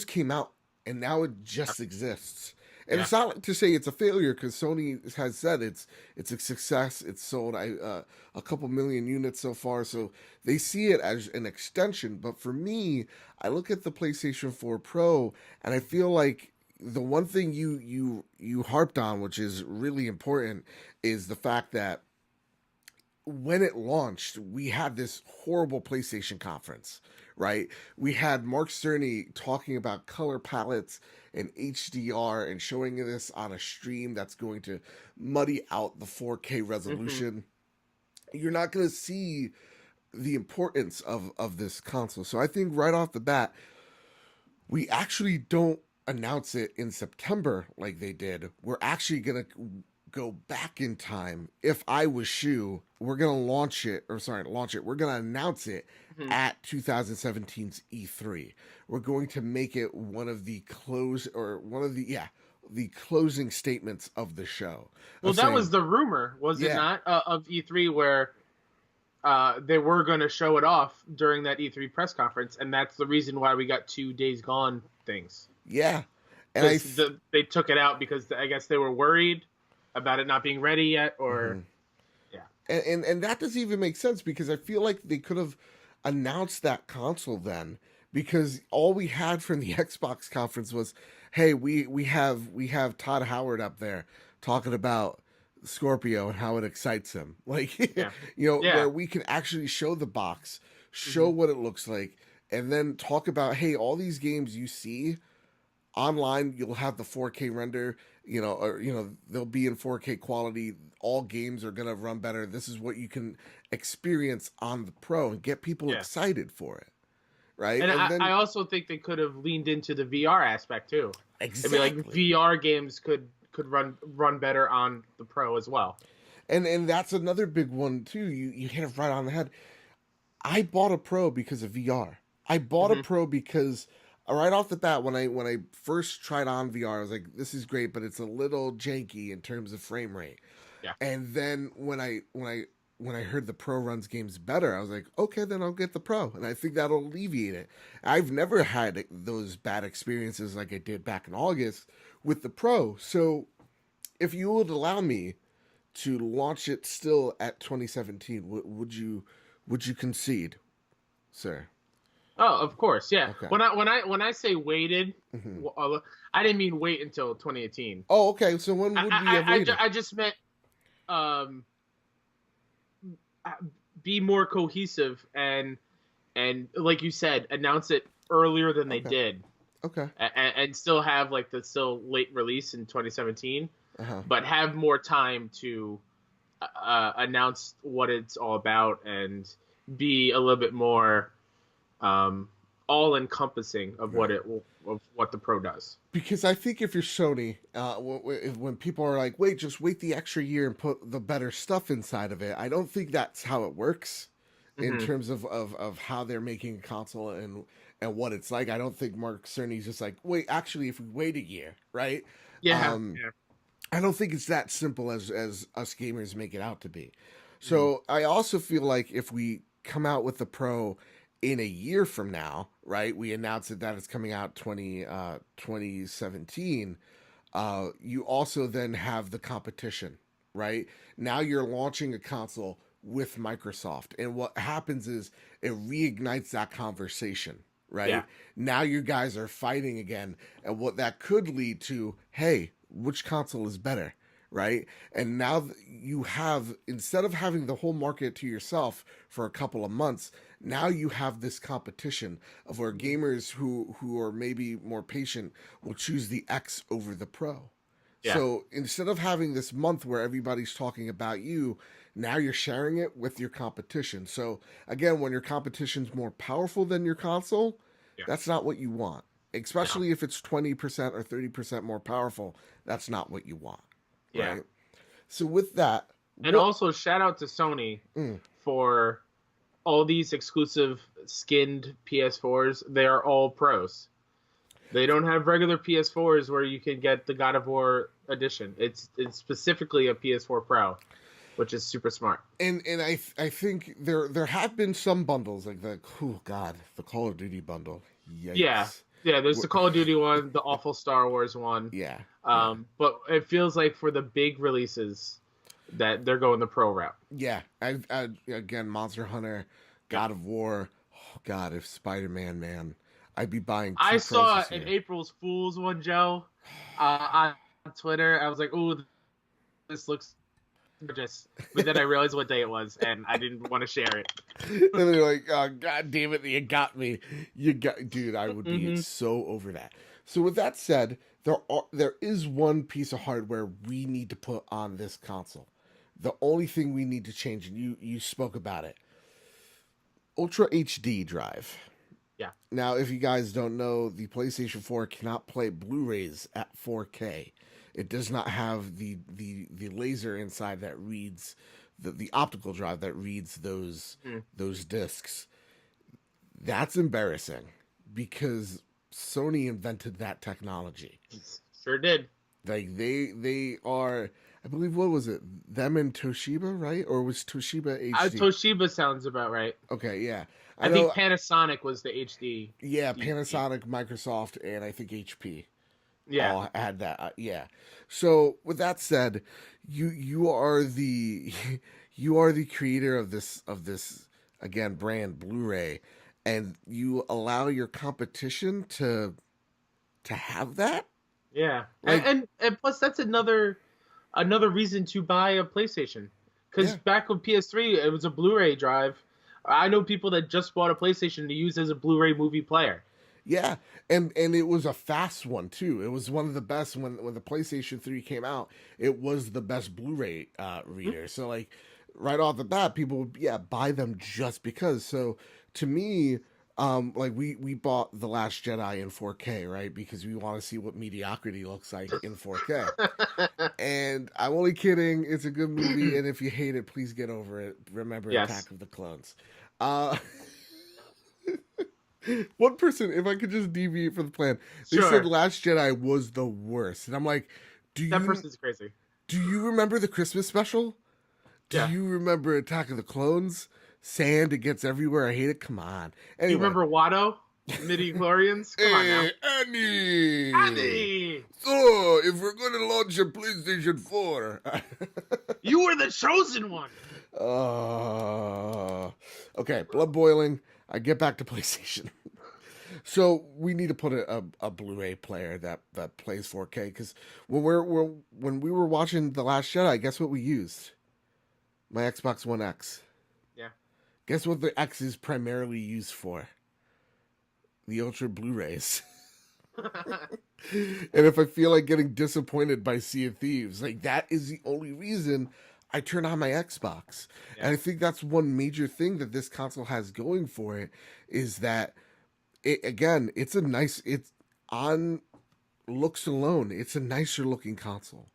Speaker 1: came out, and now it just exists. And it's not to say it's a failure because Sony has said it's a success. It's sold a couple million units so far, so they see it as an extension. But for me, I look at the PlayStation 4 Pro, and I feel like the one thing you harped on, which is really important, is the fact that when it launched, we had this horrible PlayStation conference, right? We had Mark Cerny talking about color palettes and HDR and showing this on a stream that's going to muddy out the 4K resolution. You're not going to see the importance of this console. So I think right off the bat, we actually don't announce it in September like they did. We're actually going to go back in time. If I was Shu, we're going to launch it. We're going to announce it at 2017's E3. We're going to make it one of the closing statements of the show.
Speaker 2: Well, that was the rumor, was it not, of E3, where they were going to show it off during that E3 press conference, and that's the reason why we got 2 Days Gone things.
Speaker 1: Yeah. And
Speaker 2: they took it out because I guess they were worried about it not being ready yet, or
Speaker 1: And that doesn't even make sense because I feel like they could have announced that console then, because all we had from the Xbox conference was, hey, we have Todd Howard up there talking about Scorpio and how it excites him. Like,
Speaker 2: Yeah.
Speaker 1: where
Speaker 2: Yeah.
Speaker 1: we can actually show the box, show what it looks like, and then talk about, hey, all these games you see online, you'll have the 4K render, or they'll be in 4K quality. All games are gonna run better. This is what you can experience on the Pro and get people
Speaker 2: Yeah.
Speaker 1: excited for it, right?
Speaker 2: And
Speaker 1: And then
Speaker 2: I also think they could have leaned into the VR aspect too.
Speaker 1: exactly,
Speaker 2: I mean, like VR games could run better on the Pro as well.
Speaker 1: and that's another big one too. You hit it right on the head. I bought a Pro because of VR. I bought a Pro because right off the bat, when I first tried on VR, I was like, this is great, but it's a little janky in terms of frame rate.
Speaker 2: Yeah.
Speaker 1: And then when I heard the Pro runs games better, I was like, okay, then I'll get the Pro, and I think that'll alleviate it. I've never had those bad experiences like I did back in August with the Pro. So if you would allow me to launch it still at 2017, would you concede, sir?
Speaker 2: Oh, of course, yeah.
Speaker 1: Okay.
Speaker 2: When I say waited, I didn't mean wait until 2018.
Speaker 1: Oh, okay. So when would we have waited?
Speaker 2: I just meant um, be more cohesive and like you said, announce it earlier than they did,
Speaker 1: Okay.
Speaker 2: and still have like the still late release in 2017,
Speaker 1: Uh-huh.
Speaker 2: but have more time to announce what it's all about and be a little bit more all encompassing of what the Pro does.
Speaker 1: Because I think if you're Sony, when people are like, "Wait, just wait the extra year and put the better stuff inside of it," I don't think that's how it works in terms of how they're making a console and what it's like. I don't think Mark Cerny's just like, "Wait, actually, if we wait a year, right?"
Speaker 2: Yeah,
Speaker 1: I don't think it's that simple as us gamers make it out to be. So I also feel like if we come out with the Pro in a year from now, right? We announce that it's coming out 2017. You also then have the competition, right? Now you're launching a console with Microsoft, and what happens is it reignites that conversation, right?
Speaker 2: Yeah.
Speaker 1: Now you guys are fighting again, and what that could lead to, hey, which console is better, right? And now you have, instead of having the whole market to yourself for a couple of months, now you have this competition of where gamers who are maybe more patient will choose the X over the Pro.
Speaker 2: Yeah.
Speaker 1: So instead of having this month where everybody's talking about you, now you're sharing it with your competition. So again, when your competition's more powerful than your console, that's not what you want. Especially if it's 20% or 30% more powerful, that's not what you want.
Speaker 2: Yeah.
Speaker 1: Right? So with that,
Speaker 2: and also shout out to Sony for all these exclusive skinned PS4s. They are all pros. They don't have regular PS4s where you can get the God of War edition. It's specifically a PS4 Pro, which is super smart.
Speaker 1: And I think there have been some bundles like the Call of Duty bundle. Yikes.
Speaker 2: Yeah, there's the Call of Duty one, the awful Star Wars one.
Speaker 1: Yeah.
Speaker 2: But it feels like for the big releases that they're going the Pro route.
Speaker 1: Yeah. I again, Monster Hunter, God of War. Oh God, if Spider-Man, man, I'd be buying.
Speaker 2: I saw
Speaker 1: an
Speaker 2: April's Fool's one, Joe, on Twitter. I was like, "Ooh, this looks gorgeous," but then I realized what day it was, and I didn't want to share it.
Speaker 1: And they're like, "Oh God damn it, you got me! Dude, I would be so over that." So with that said, there is one piece of hardware we need to put on this console. The only thing we need to change, and you spoke about it, Ultra HD drive.
Speaker 2: Yeah.
Speaker 1: Now, if you guys don't know, the PlayStation 4 cannot play Blu-rays at 4K. It does not have the laser inside that reads the optical drive that reads those discs. That's embarrassing because Sony invented that technology.
Speaker 2: Sure did.
Speaker 1: Like they are, I believe, what was it? Them and Toshiba, right? Or was Toshiba HD?
Speaker 2: Toshiba sounds about right.
Speaker 1: Okay, yeah.
Speaker 2: I think Panasonic was the HD.
Speaker 1: Yeah, Panasonic, Microsoft, and I think HP.
Speaker 2: Yeah,
Speaker 1: all had that. Yeah. So with that said, you are you are the creator of this again brand Blu-ray, and you allow your competition to have that.
Speaker 2: Yeah,
Speaker 1: Like,
Speaker 2: and plus that's another reason to buy a PlayStation. Because
Speaker 1: yeah,
Speaker 2: back with PS3, it was a Blu-ray drive. I know people that just bought a PlayStation to use as a Blu-ray movie player.
Speaker 1: yeah, and it was a fast one too. It was one of the best when the PlayStation 3 came out. It was the best Blu-ray reader. So like right off the bat, people would buy them just because. So to me, like we bought The Last Jedi in 4K, right? Because we want to see what mediocrity looks like in 4K. And I'm only kidding. It's a good movie, and if you hate it, please get over it. Remember
Speaker 2: Yes.
Speaker 1: Attack of the Clones. Uh, One person, if I could just deviate from the plan, they
Speaker 2: Sure.
Speaker 1: said Last Jedi was the worst, and I'm like,
Speaker 2: That person's crazy.
Speaker 1: do you remember the Christmas special? Do
Speaker 2: Yeah.
Speaker 1: you remember Attack of the Clones? Sand, it gets everywhere. I hate it. Come on.
Speaker 2: Do
Speaker 1: Anyway,
Speaker 2: you remember Watto? Midi-chlorians? Come on now.
Speaker 1: Annie.
Speaker 2: Andy!
Speaker 1: So, if we're going to launch a PlayStation 4.
Speaker 2: You were the chosen one!
Speaker 1: Okay, blood boiling. I get back to PlayStation. So we need to put a Blu-ray player that plays 4K, because when we were watching The Last Jedi, guess what we used? My Xbox One X.
Speaker 2: Yeah.
Speaker 1: Guess what the X is primarily used for? The Ultra Blu-rays. And if I feel like getting disappointed by Sea of Thieves, like that is the only reason I turn on my Xbox.
Speaker 2: Yeah.
Speaker 1: And I think that's one major thing that this console has going for it, is that it's on looks alone, it's a nicer looking console.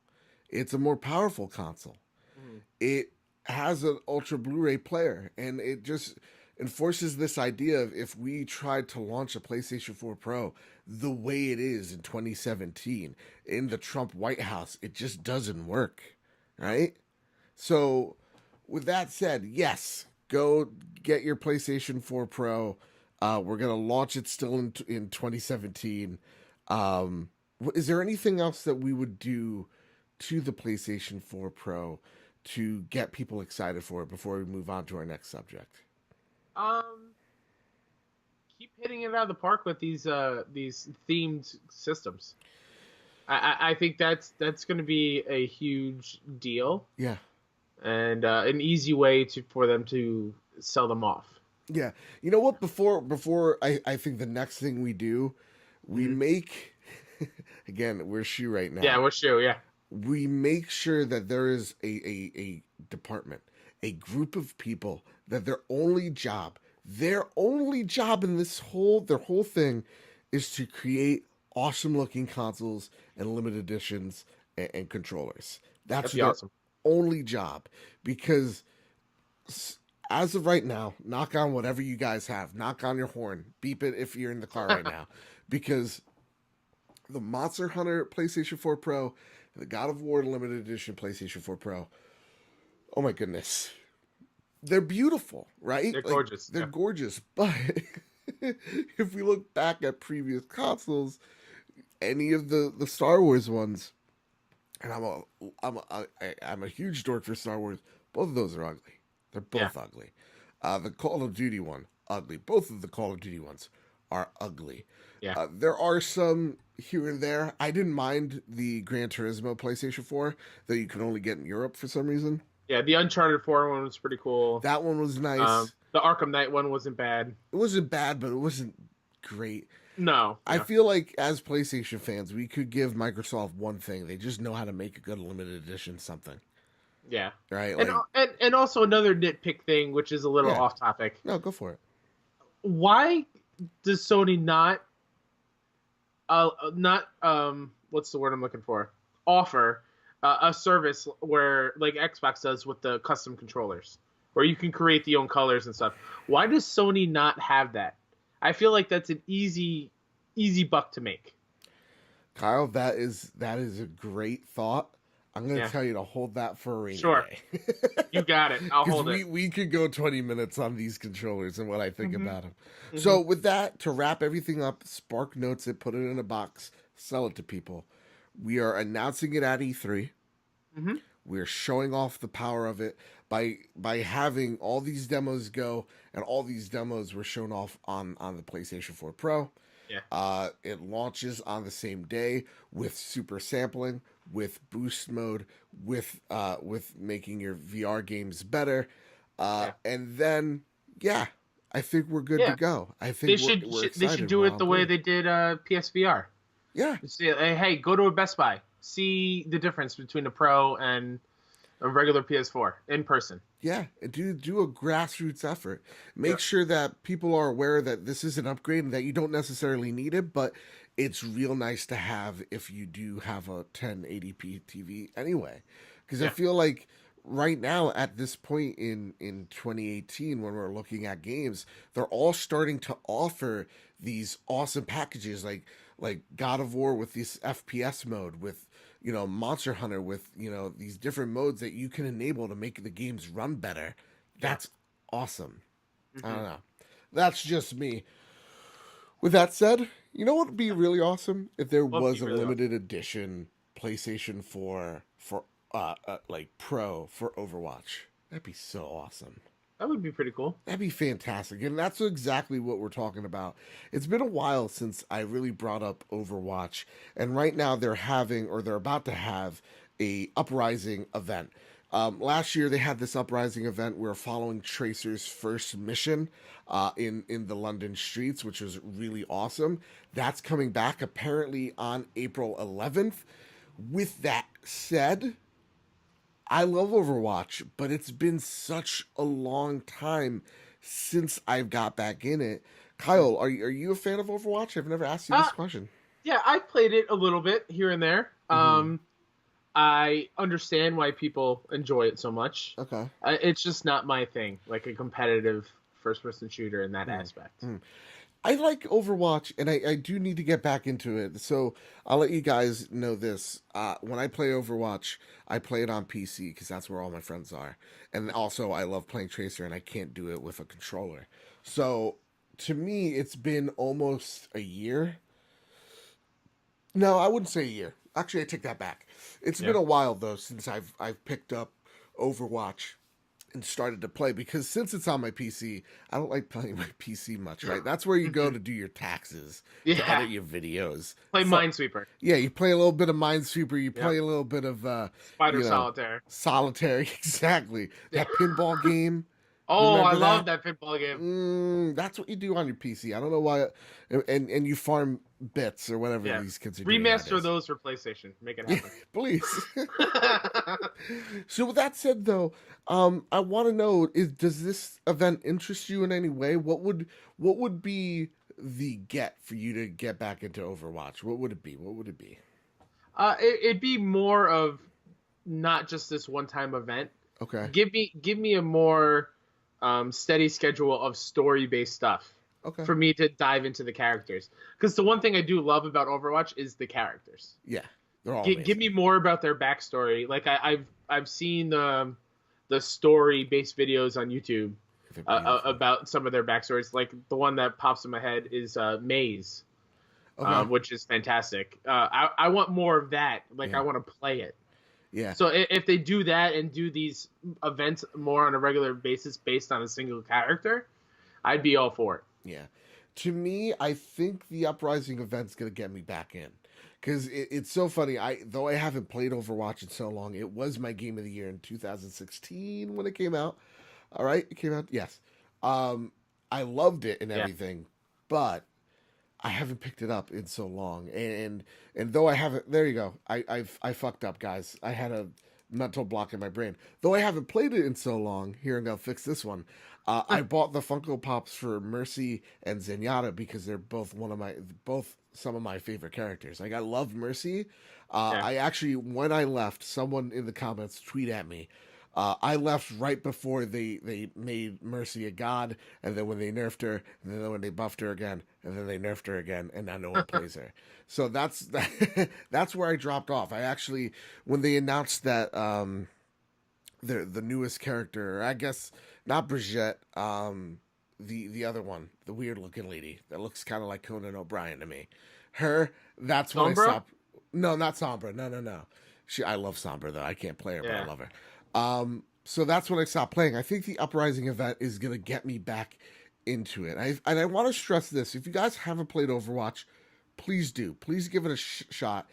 Speaker 1: It's a more powerful console.
Speaker 2: Mhm.
Speaker 1: It has an Ultra Blu-ray player, and it just enforces this idea of, if we tried to launch a PlayStation 4 Pro the way it is in 2017 in the Trump White House, it just doesn't work, right? So, with that said, yes, go get your PlayStation 4 Pro. We're gonna launch it still in 2017. Is there anything else that we would do to the PlayStation 4 Pro to get people excited for it before we move on to our next subject?
Speaker 2: Keep hitting it out of the park with these themed systems. I think that's going to be a huge deal.
Speaker 1: Yeah.
Speaker 2: And an easy way for them to sell them off.
Speaker 1: Yeah. You know what? Before I think the next thing we do, we make, again, we're Shu right now.
Speaker 2: Yeah, we're Shu, yeah.
Speaker 1: We make sure that there is a department, a group of people that their only job in their whole thing is to create awesome looking consoles and limited editions and controllers. That's their
Speaker 2: awesome.
Speaker 1: only job, because as of right now, knock on whatever you guys have, knock on your horn, beep it if you're in the car right now, because the Monster Hunter PlayStation 4 Pro, the God of War limited edition PlayStation 4 Pro, oh my goodness, they're beautiful, right?
Speaker 2: They're gorgeous.
Speaker 1: They're gorgeous, but if we look back at previous consoles, any of the Star Wars ones, and I'm a huge dork for Star Wars, both of those are ugly. They're both ugly. The Call of Duty one, ugly. Both of the Call of Duty ones are ugly.
Speaker 2: Yeah.
Speaker 1: There are some here and there. I didn't mind the Gran Turismo PlayStation 4 that you could only get in Europe for some reason.
Speaker 2: Yeah, the Uncharted 4 one was pretty cool.
Speaker 1: That one was nice.
Speaker 2: The Arkham Knight one wasn't bad.
Speaker 1: It wasn't bad, but it wasn't great.
Speaker 2: No.
Speaker 1: I feel like as PlayStation fans, we could give Microsoft one thing. They just know how to make a good limited edition something.
Speaker 2: Yeah.
Speaker 1: Right?
Speaker 2: And also another nitpick thing, which is a little off topic.
Speaker 1: No, go for it.
Speaker 2: Why does Sony not what's the word I'm looking for? Offer a service where, like Xbox does with the custom controllers, where you can create the own colors and stuff. Why does Sony not have that? I feel like that's an easy buck to make.
Speaker 1: Kyle, that is a great thought. I'm going to tell you to hold that for a rainy day.
Speaker 2: You got it. I'll hold it.
Speaker 1: We could go 20 minutes on these controllers and what I think about them. Mm-hmm. So with that, to wrap everything up, Spark notes it, put it in a box, sell it to people. We are announcing it at E3.
Speaker 2: Mm-hmm.
Speaker 1: We're showing off the power of it by having all these demos go, and all these demos were shown off on the PlayStation 4 Pro.
Speaker 2: Yeah.
Speaker 1: It launches on the same day with super sampling, with boost mode, with making your VR games better,
Speaker 2: Yeah.
Speaker 1: and then I think we're good to
Speaker 2: Yeah.
Speaker 1: go. I
Speaker 2: They
Speaker 1: think
Speaker 2: should
Speaker 1: we're excited.
Speaker 2: they should do it the way they did PSVR.
Speaker 1: Yeah.
Speaker 2: Say, hey, go to a Best Buy, see the difference between a Pro and a regular PS4 in person.
Speaker 1: Yeah, do a grassroots effort. Make sure that people are aware that this is an upgrade and that you don't necessarily need it, but it's real nice to have if you do have a 1080p TV anyway. Because I feel like right now at this point in 2018, when we're looking at games, they're all starting to offer these awesome packages like God of War with this FPS mode, with Monster Hunter with these different modes that you can enable to make the games run better. That's awesome. I don't know. That's just me. With that said, you know what would be really awesome if there was a limited edition PlayStation 4 for like Pro for Overwatch. That'd be so awesome.
Speaker 2: That would be pretty cool.
Speaker 1: That'd be fantastic. And that's exactly what we're talking about. It's been a while since I really brought up Overwatch. And right now they're about to have a Uprising event. Last year they had this Uprising event. We were following Tracer's first mission in the London streets, which was really awesome. That's coming back apparently on April 11th. With that said, I love Overwatch, but it's been such a long time since I've got back in it. Kyle, are you a fan of Overwatch? I've never asked you this question.
Speaker 2: Yeah, I played it a little bit here and there. I understand why people enjoy it so much.
Speaker 1: Okay.
Speaker 2: It's just not my thing, like a competitive first-person shooter in that aspect.
Speaker 1: I like Overwatch, and I do need to get back into it. So I'll let you guys know this. When I play Overwatch, I play it on PC because that's where all my friends are. And also, I love playing Tracer, and I can't do it with a controller. So to me, it's been almost a year. No, I wouldn't say a year. Actually, I take that back. It's been a while, though, since I've picked up Overwatch and started to play, because since it's on my PC, I don't like playing my PC much, right? That's where you go to do your taxes, to edit your videos.
Speaker 2: Play Minesweeper.
Speaker 1: Yeah, you play a little bit of Minesweeper, you play a little bit of
Speaker 2: Spider Solitaire.
Speaker 1: Solitaire, exactly. That pinball game.
Speaker 2: Oh, I love that pinball game.
Speaker 1: That's what you do on your PC. I don't know why. And you farm bits or whatever these kids are doing.
Speaker 2: Remaster those for PlayStation. Make it happen.
Speaker 1: Please. So with that said, though, I want to know, does this event interest you in any way? What would be the get for you to get back into Overwatch? What would it be?
Speaker 2: It'd be more of not just this one-time event.
Speaker 1: Okay.
Speaker 2: Give me a more steady schedule of story-based stuff.
Speaker 1: Okay.
Speaker 2: For me to dive into the characters, because the one thing I do love about Overwatch is the characters.
Speaker 1: Yeah, they're all
Speaker 2: give me more about their backstory. Like I've seen the story-based videos on YouTube about some of their backstories. Like the one that pops in my head is Maze, which is fantastic. I want more of that. Like I want to play it.
Speaker 1: Yeah.
Speaker 2: So if they do that and do these events more on a regular basis based on a single character, I'd be all for it.
Speaker 1: Yeah. To me, I think the Uprising event's going to get me back in. Because it's so funny. Though I haven't played Overwatch in so long, it was my game of the year in 2016 when it came out. All right? It came out? Yes. I loved it and everything. But I haven't picked it up in so long. And though I haven't... There you go. I fucked up, guys. I had a mental block in my brain. Though I haven't played it in so long, here, I'm going to fix this one. I bought the Funko Pops for Mercy and Zenyatta because they're both some of my favorite characters. Like, I love Mercy. I actually, when I left, someone in the comments tweet at me. I left right before they made Mercy a god, and then when they nerfed her, and then when they buffed her again, and then they nerfed her again, and now no one plays her. So that's where I dropped off. I actually, when they announced that the newest character, I guess not Brigitte, the other one, the weird looking lady that looks kind of like Conan O'Brien to me. Her, that's when I stopped. No, not Sombra. No. I love Sombra though. I can't play her, but I
Speaker 2: Yeah.
Speaker 1: love her. So that's when I stopped playing. I think the Uprising event is gonna get me back into it. And I want to stress this: if you guys haven't played Overwatch, please do. Please give it a shot.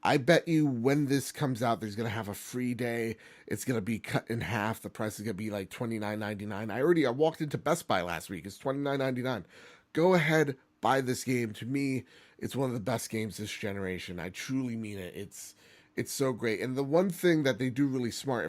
Speaker 1: I bet you when this comes out, there's gonna have a free day. It's gonna be cut in half. The price is gonna be like $29.99. I walked into Best Buy last week. It's $29.99. Go ahead, buy this game. To me, it's one of the best games this generation. I truly mean it. It's so great. And the one thing that they do really smart,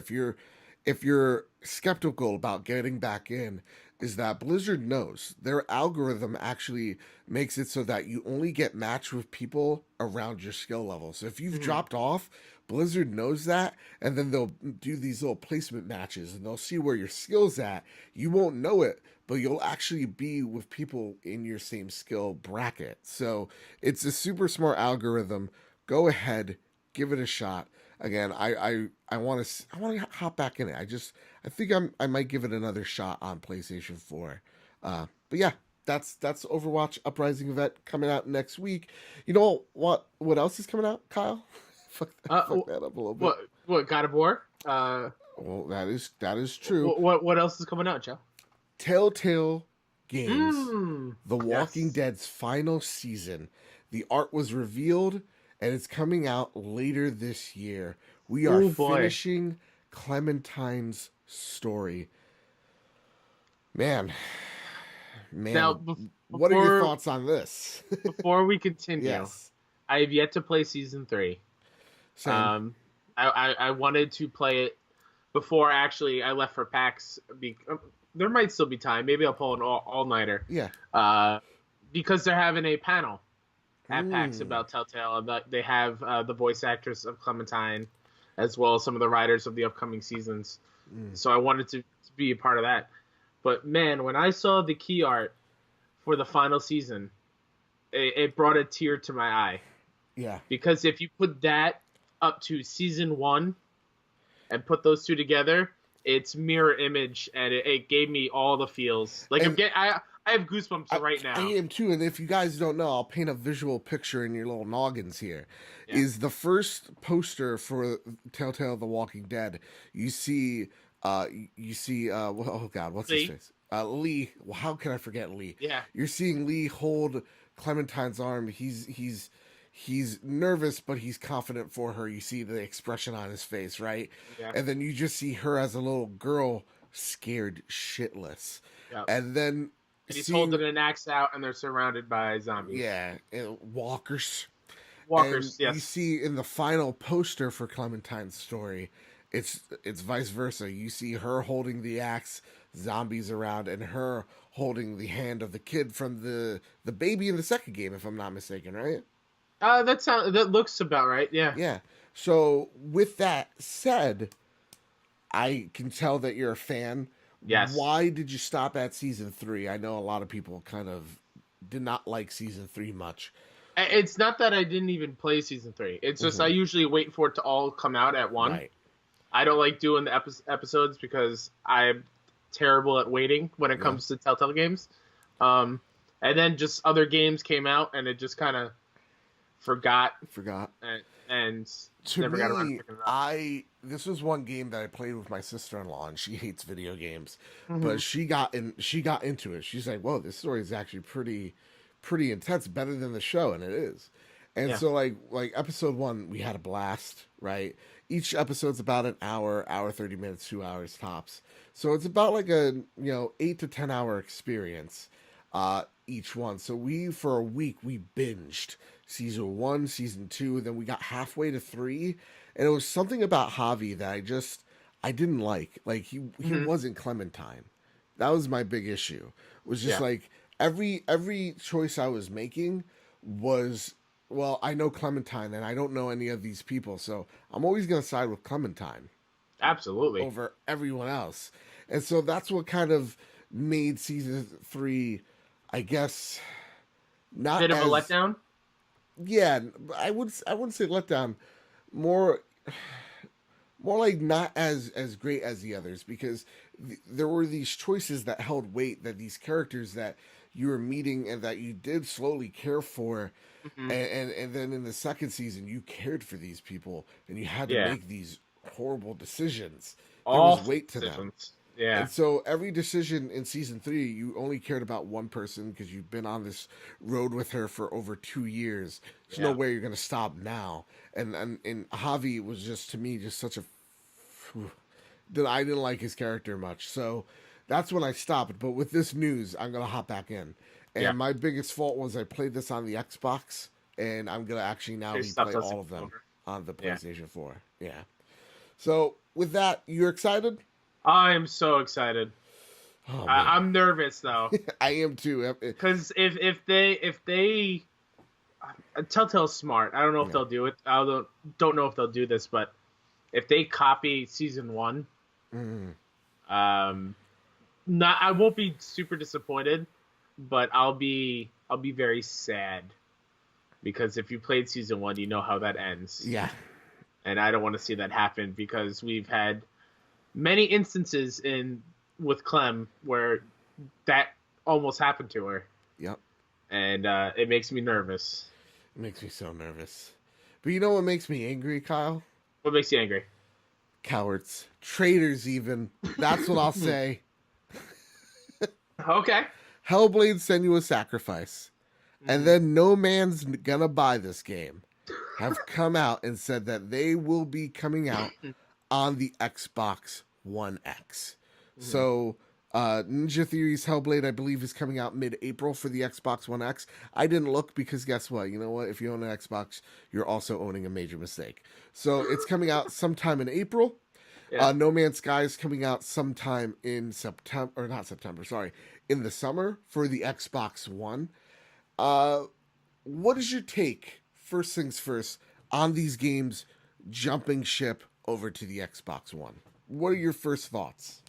Speaker 1: if you're skeptical about getting back in, is that Blizzard knows their algorithm actually makes it so that you only get matched with people around your skill level. So if you've dropped off, Blizzard knows that, and then they'll do these little placement matches and they'll see where your skill's at. You won't know it, but you'll actually be with people in your same skill bracket. So it's a super smart algorithm. Go ahead, give it a shot. Again, I want to hop back in it. I think I might give it another shot on PlayStation 4. But yeah, that's Overwatch Uprising event coming out next week. You know what else is coming out, Kyle? fuck that up a little bit.
Speaker 2: What God of War?
Speaker 1: Well, that is true.
Speaker 2: What else is coming out, Joe?
Speaker 1: Telltale Games, The Walking Dead's final season. The art was revealed, and it's coming out later this year. We are finishing Clementine's story. Man.
Speaker 2: Now,
Speaker 1: what are your thoughts on this?
Speaker 2: Before we continue,
Speaker 1: yes.
Speaker 2: I have yet to play Season 3.
Speaker 1: Same.
Speaker 2: I wanted to play it before actually I left for PAX. There might still be time. Maybe I'll pull an all-nighter.
Speaker 1: Yeah.
Speaker 2: Because they're having a panel at PAX about Telltale. They have the voice actress of Clementine, as well as some of the writers of the upcoming seasons. So I wanted to be a part of that. But man, when I saw the key art for the final season, it brought a tear to my eye.
Speaker 1: Yeah.
Speaker 2: Because if you put that up to season 1 and put those two together, it's mirror image, and it gave me all the feels. Like I have goosebumps right now.
Speaker 1: I am too, and if you guys don't know, I'll paint a visual picture in your little noggins here. Yeah. Is the first poster for Telltale The Walking Dead. You see oh god, what's his face? Lee. Well, how can I forget Lee?
Speaker 2: Yeah.
Speaker 1: You're seeing Lee hold Clementine's arm. He's nervous, but he's confident for her. You see the expression on his face, right?
Speaker 2: Yeah.
Speaker 1: And then you just see her as a little girl, scared shitless. Yep. And then
Speaker 2: he's holding an axe out, and they're surrounded by zombies.
Speaker 1: Yeah, and walkers.
Speaker 2: And yes.
Speaker 1: You see in the final poster for Clementine's story, it's vice versa. You see her holding the axe, zombies around, and her holding the hand of the kid from the baby in the second game, if I'm not mistaken, right?
Speaker 2: That looks about right. Yeah.
Speaker 1: Yeah. So with that said, I can tell that you're a fan.
Speaker 2: Yes.
Speaker 1: Why did you stop at season 3? I know a lot of people kind of did not like season 3 much.
Speaker 2: It's not that I didn't even play season 3. It's just I usually wait for it to all come out at one.
Speaker 1: Right.
Speaker 2: I don't like doing the episodes because I'm terrible at waiting when it comes to Telltale games. And then just other games came out, and it just kind of forgot. And never got around to picking it up.
Speaker 1: This was one game that I played with my sister-in-law, and she hates video games, but she got into it. She's like, "Whoa, this story is actually pretty intense, better than the show," and it is. And so like episode 1, we had a blast, right? Each episode's about an hour 30 minutes, 2 hours tops. So it's about like a 8 to 10 hour experience each one. So for a week we binged season 1, season 2, then we got halfway to 3, and it was something about Javi that I didn't like. Like he wasn't Clementine. That was my big issue. It was just like every choice I was making was, well, I know Clementine and I don't know any of these people, so I'm always going to side with Clementine.
Speaker 2: Absolutely.
Speaker 1: Over everyone else. And so that's what kind of made season 3, I guess, not
Speaker 2: bit of a letdown?
Speaker 1: Yeah, I wouldn't say letdown. More like not as great as the others, because there were these choices that held weight, that these characters that you were meeting and that you did slowly care for.
Speaker 2: Hmm.
Speaker 1: And then in the second season, you cared for these people and you had to
Speaker 2: Yeah.
Speaker 1: make these horrible decisions. There was
Speaker 2: All
Speaker 1: weight to them.
Speaker 2: decisions. Yeah.
Speaker 1: And so every decision in season 3, you only cared about one person because you've been on this road with her for over 2 years. There's no
Speaker 2: Yeah.
Speaker 1: way you're going to stop now. And Javi was just, to me, just such a that I didn't like his character much. So that's when I stopped. But with this news, I'm going to hop back in. And
Speaker 2: Yeah.
Speaker 1: my biggest fault was I played this on the Xbox, and I'm going to actually now
Speaker 2: There's stuff
Speaker 1: replay
Speaker 2: that's
Speaker 1: all of them
Speaker 2: over.
Speaker 1: on the
Speaker 2: Yeah.
Speaker 1: PlayStation 4. Yeah. So with that, you're excited?
Speaker 2: I am so excited.
Speaker 1: Oh, man.
Speaker 2: I'm nervous though,
Speaker 1: I am too.
Speaker 2: because if they Telltale's smart. I don't know if
Speaker 1: Yeah.
Speaker 2: they'll do it. I don't know if they'll do this, but if they copy season 1,
Speaker 1: Mm,
Speaker 2: not I won't be super disappointed, but I'll be very sad because if you played season 1, you know how that ends.
Speaker 1: yeah.
Speaker 2: And I don't want to see that happen because we've had many instances with Clem where that almost happened to her,
Speaker 1: Yep.
Speaker 2: and it makes me nervous.
Speaker 1: It makes me so nervous. But you know what makes me angry, Kyle?
Speaker 2: What makes you angry?
Speaker 1: Cowards. Traitors, even. That's what I'll say.
Speaker 2: Okay.
Speaker 1: Hellblade send you a sacrifice. And then No Man's Gonna Buy This game have come out and said that they will be coming out on the Xbox One X. So Ninja Theory's Hellblade, I believe, is coming out mid-April for the Xbox One X. I didn't look because guess what? You know what? If you own an Xbox, you're also owning a major mistake. So it's coming out sometime in April.
Speaker 2: Yeah.
Speaker 1: No Man's Sky is coming out sometime in September, or not September, sorry, in the summer for the Xbox One. What is your take, first things first, on these games jumping ship over to the Xbox One? What are your first thoughts?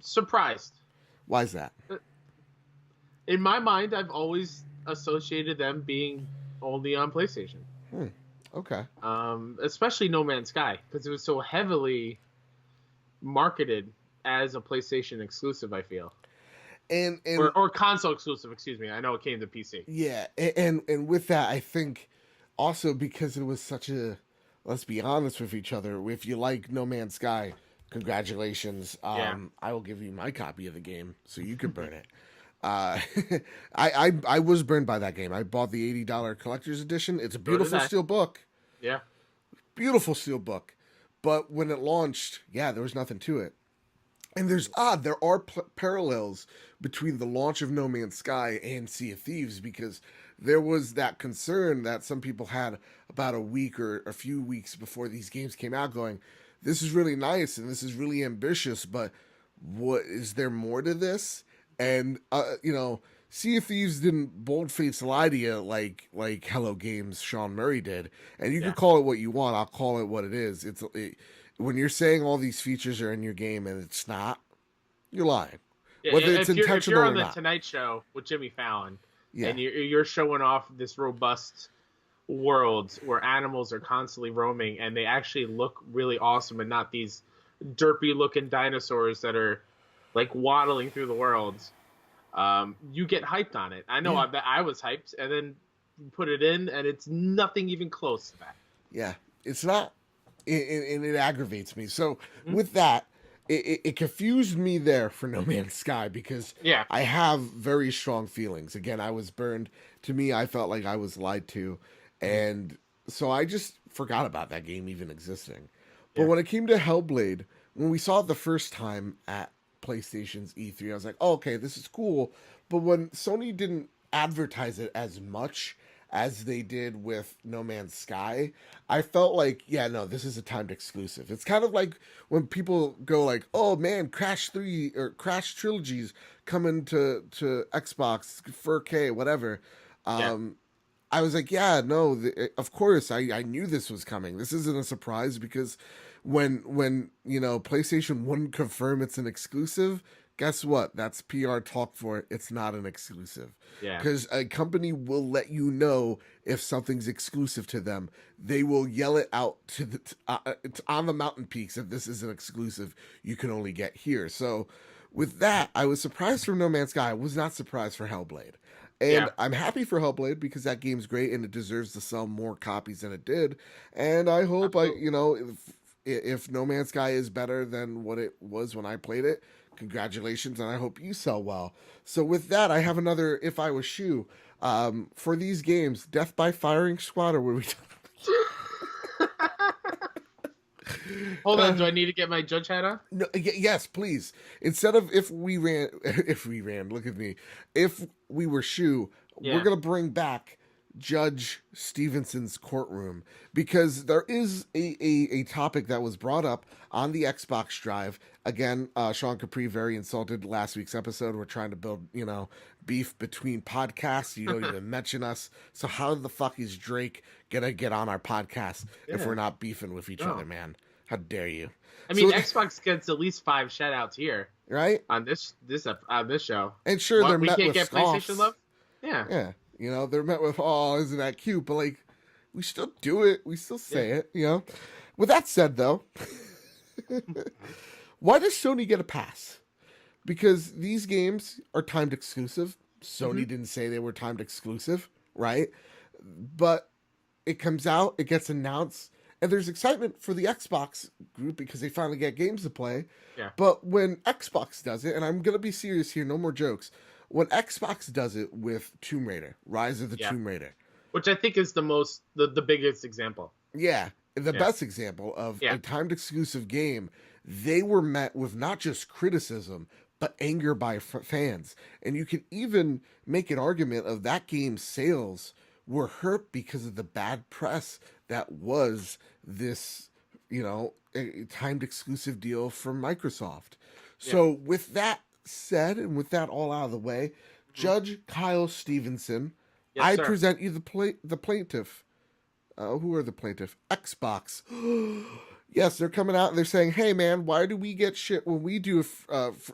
Speaker 2: Surprised.
Speaker 1: Why is that?
Speaker 2: In my mind, I've always associated them being only on PlayStation.
Speaker 1: Okay.
Speaker 2: Especially No Man's Sky, because it was so heavily marketed as a PlayStation exclusive, I feel.
Speaker 1: And
Speaker 2: Or console exclusive, excuse me. I know it came to PC.
Speaker 1: yeah, and with that, I think also because it was such a, let's be honest with each other, if you like No Man's Sky, congratulations.
Speaker 2: Yeah.
Speaker 1: I will give you my copy of the game so you can burn it. I was burned by that game. I bought the $80 collector's edition. It's a beautiful steel book.
Speaker 2: Yeah.
Speaker 1: Beautiful steel book. But when it launched, yeah, there was nothing to it. And there are parallels between the launch of No Man's Sky and Sea of Thieves, because there was that concern that some people had about a week or a few weeks before these games came out going, this is really nice and this is really ambitious, but what is there more to this? And, Sea of Thieves didn't bold-faced lie to you like Hello Games' Sean Murray did. And you can call it what you want. I'll call it what it is. When you're saying all these features are in your game and it's not, you're lying.
Speaker 2: Yeah,
Speaker 1: Whether it's intentional
Speaker 2: if you're on
Speaker 1: or
Speaker 2: the
Speaker 1: not.
Speaker 2: Tonight Show with Jimmy Fallon,
Speaker 1: Yeah.
Speaker 2: and you're showing off this robust world where animals are constantly roaming and they actually look really awesome and not these derpy looking dinosaurs that are like waddling through the world, you get hyped on it. I know I was hyped, and then you put it in and it's nothing even close to that.
Speaker 1: Yeah, it's not, and it aggravates me. So with that, it confused me there for No Man's Sky because I have very strong feelings. Again, I was burned. To me, I felt like I was lied to, and so I just forgot about that game even existing. But when it came to Hellblade, when we saw it the first time at PlayStation's E3, I was like, oh, okay, this is cool. But when Sony didn't advertise it as much as they did with No Man's Sky, I felt like, yeah, no, this is a timed exclusive. It's kind of like when people go like, oh man, Crash 3 or Crash Trilogy's coming to Xbox, 4K, whatever. I was like, yeah, no, of course, I knew this was coming. This isn't a surprise because when PlayStation wouldn't confirm it's an exclusive, guess what? That's PR talk for it. It's not an exclusive.
Speaker 2: Yeah.
Speaker 1: Because a company will let you know if something's exclusive to them. They will yell it out it's on the mountain peaks if this is an exclusive you can only get here. So with that, I was surprised for No Man's Sky. I was not surprised for Hellblade. And I'm happy for Hellblade because that game's great and it deserves to sell more copies than it did. And I hope if No Man's Sky is better than what it was when I played it, congratulations, and I hope you sell well. So with that, I have another If I Was Shu. For these games, Death by Firing Squad, or what are we
Speaker 2: Hold on, do I need to get my judge hat on?
Speaker 1: No, yes, please. Instead of if we ran, look at me. If we were Shu, we're going to bring back Judge Stevenson's courtroom because there is a topic that was brought up on the Xbox Drive. Again, Sean Capri very insulted last week's episode. We're trying to build, beef between podcasts. You don't even mention us. So how the fuck is Drake going to get on our podcast if we're not beefing with each other, man? How dare you?
Speaker 2: I mean, Xbox gets at least 5 shout-outs here,
Speaker 1: right?
Speaker 2: On this show.
Speaker 1: And sure, they're met with
Speaker 2: we can't get
Speaker 1: scoffs.
Speaker 2: PlayStation love. Yeah.
Speaker 1: They're met with, oh, isn't that cute? But like, we still do it. We still say it. With that said, though, why does Sony get a pass? Because these games are timed exclusive. Sony didn't say they were timed exclusive, right? But it comes out, it gets announced. And there's excitement for the Xbox group because they finally get games to play. Yeah. But when Xbox does it, and I'm going to be serious here, no more jokes. When Xbox does it with Tomb Raider, Rise of the Tomb Raider.
Speaker 2: Which I think is the biggest example.
Speaker 1: Yeah. The best example of a timed exclusive game. They were met with not just criticism, but anger by fans. And you can even make an argument of that game's sales were hurt because of the bad press that was this, a timed exclusive deal from Microsoft. So with that said, and with that all out of the way, Judge Kyle Stevenson, I present you the plaintiff. Who are the plaintiff? Xbox. Yes, they're coming out and they're saying, hey man, why do we get shit when we do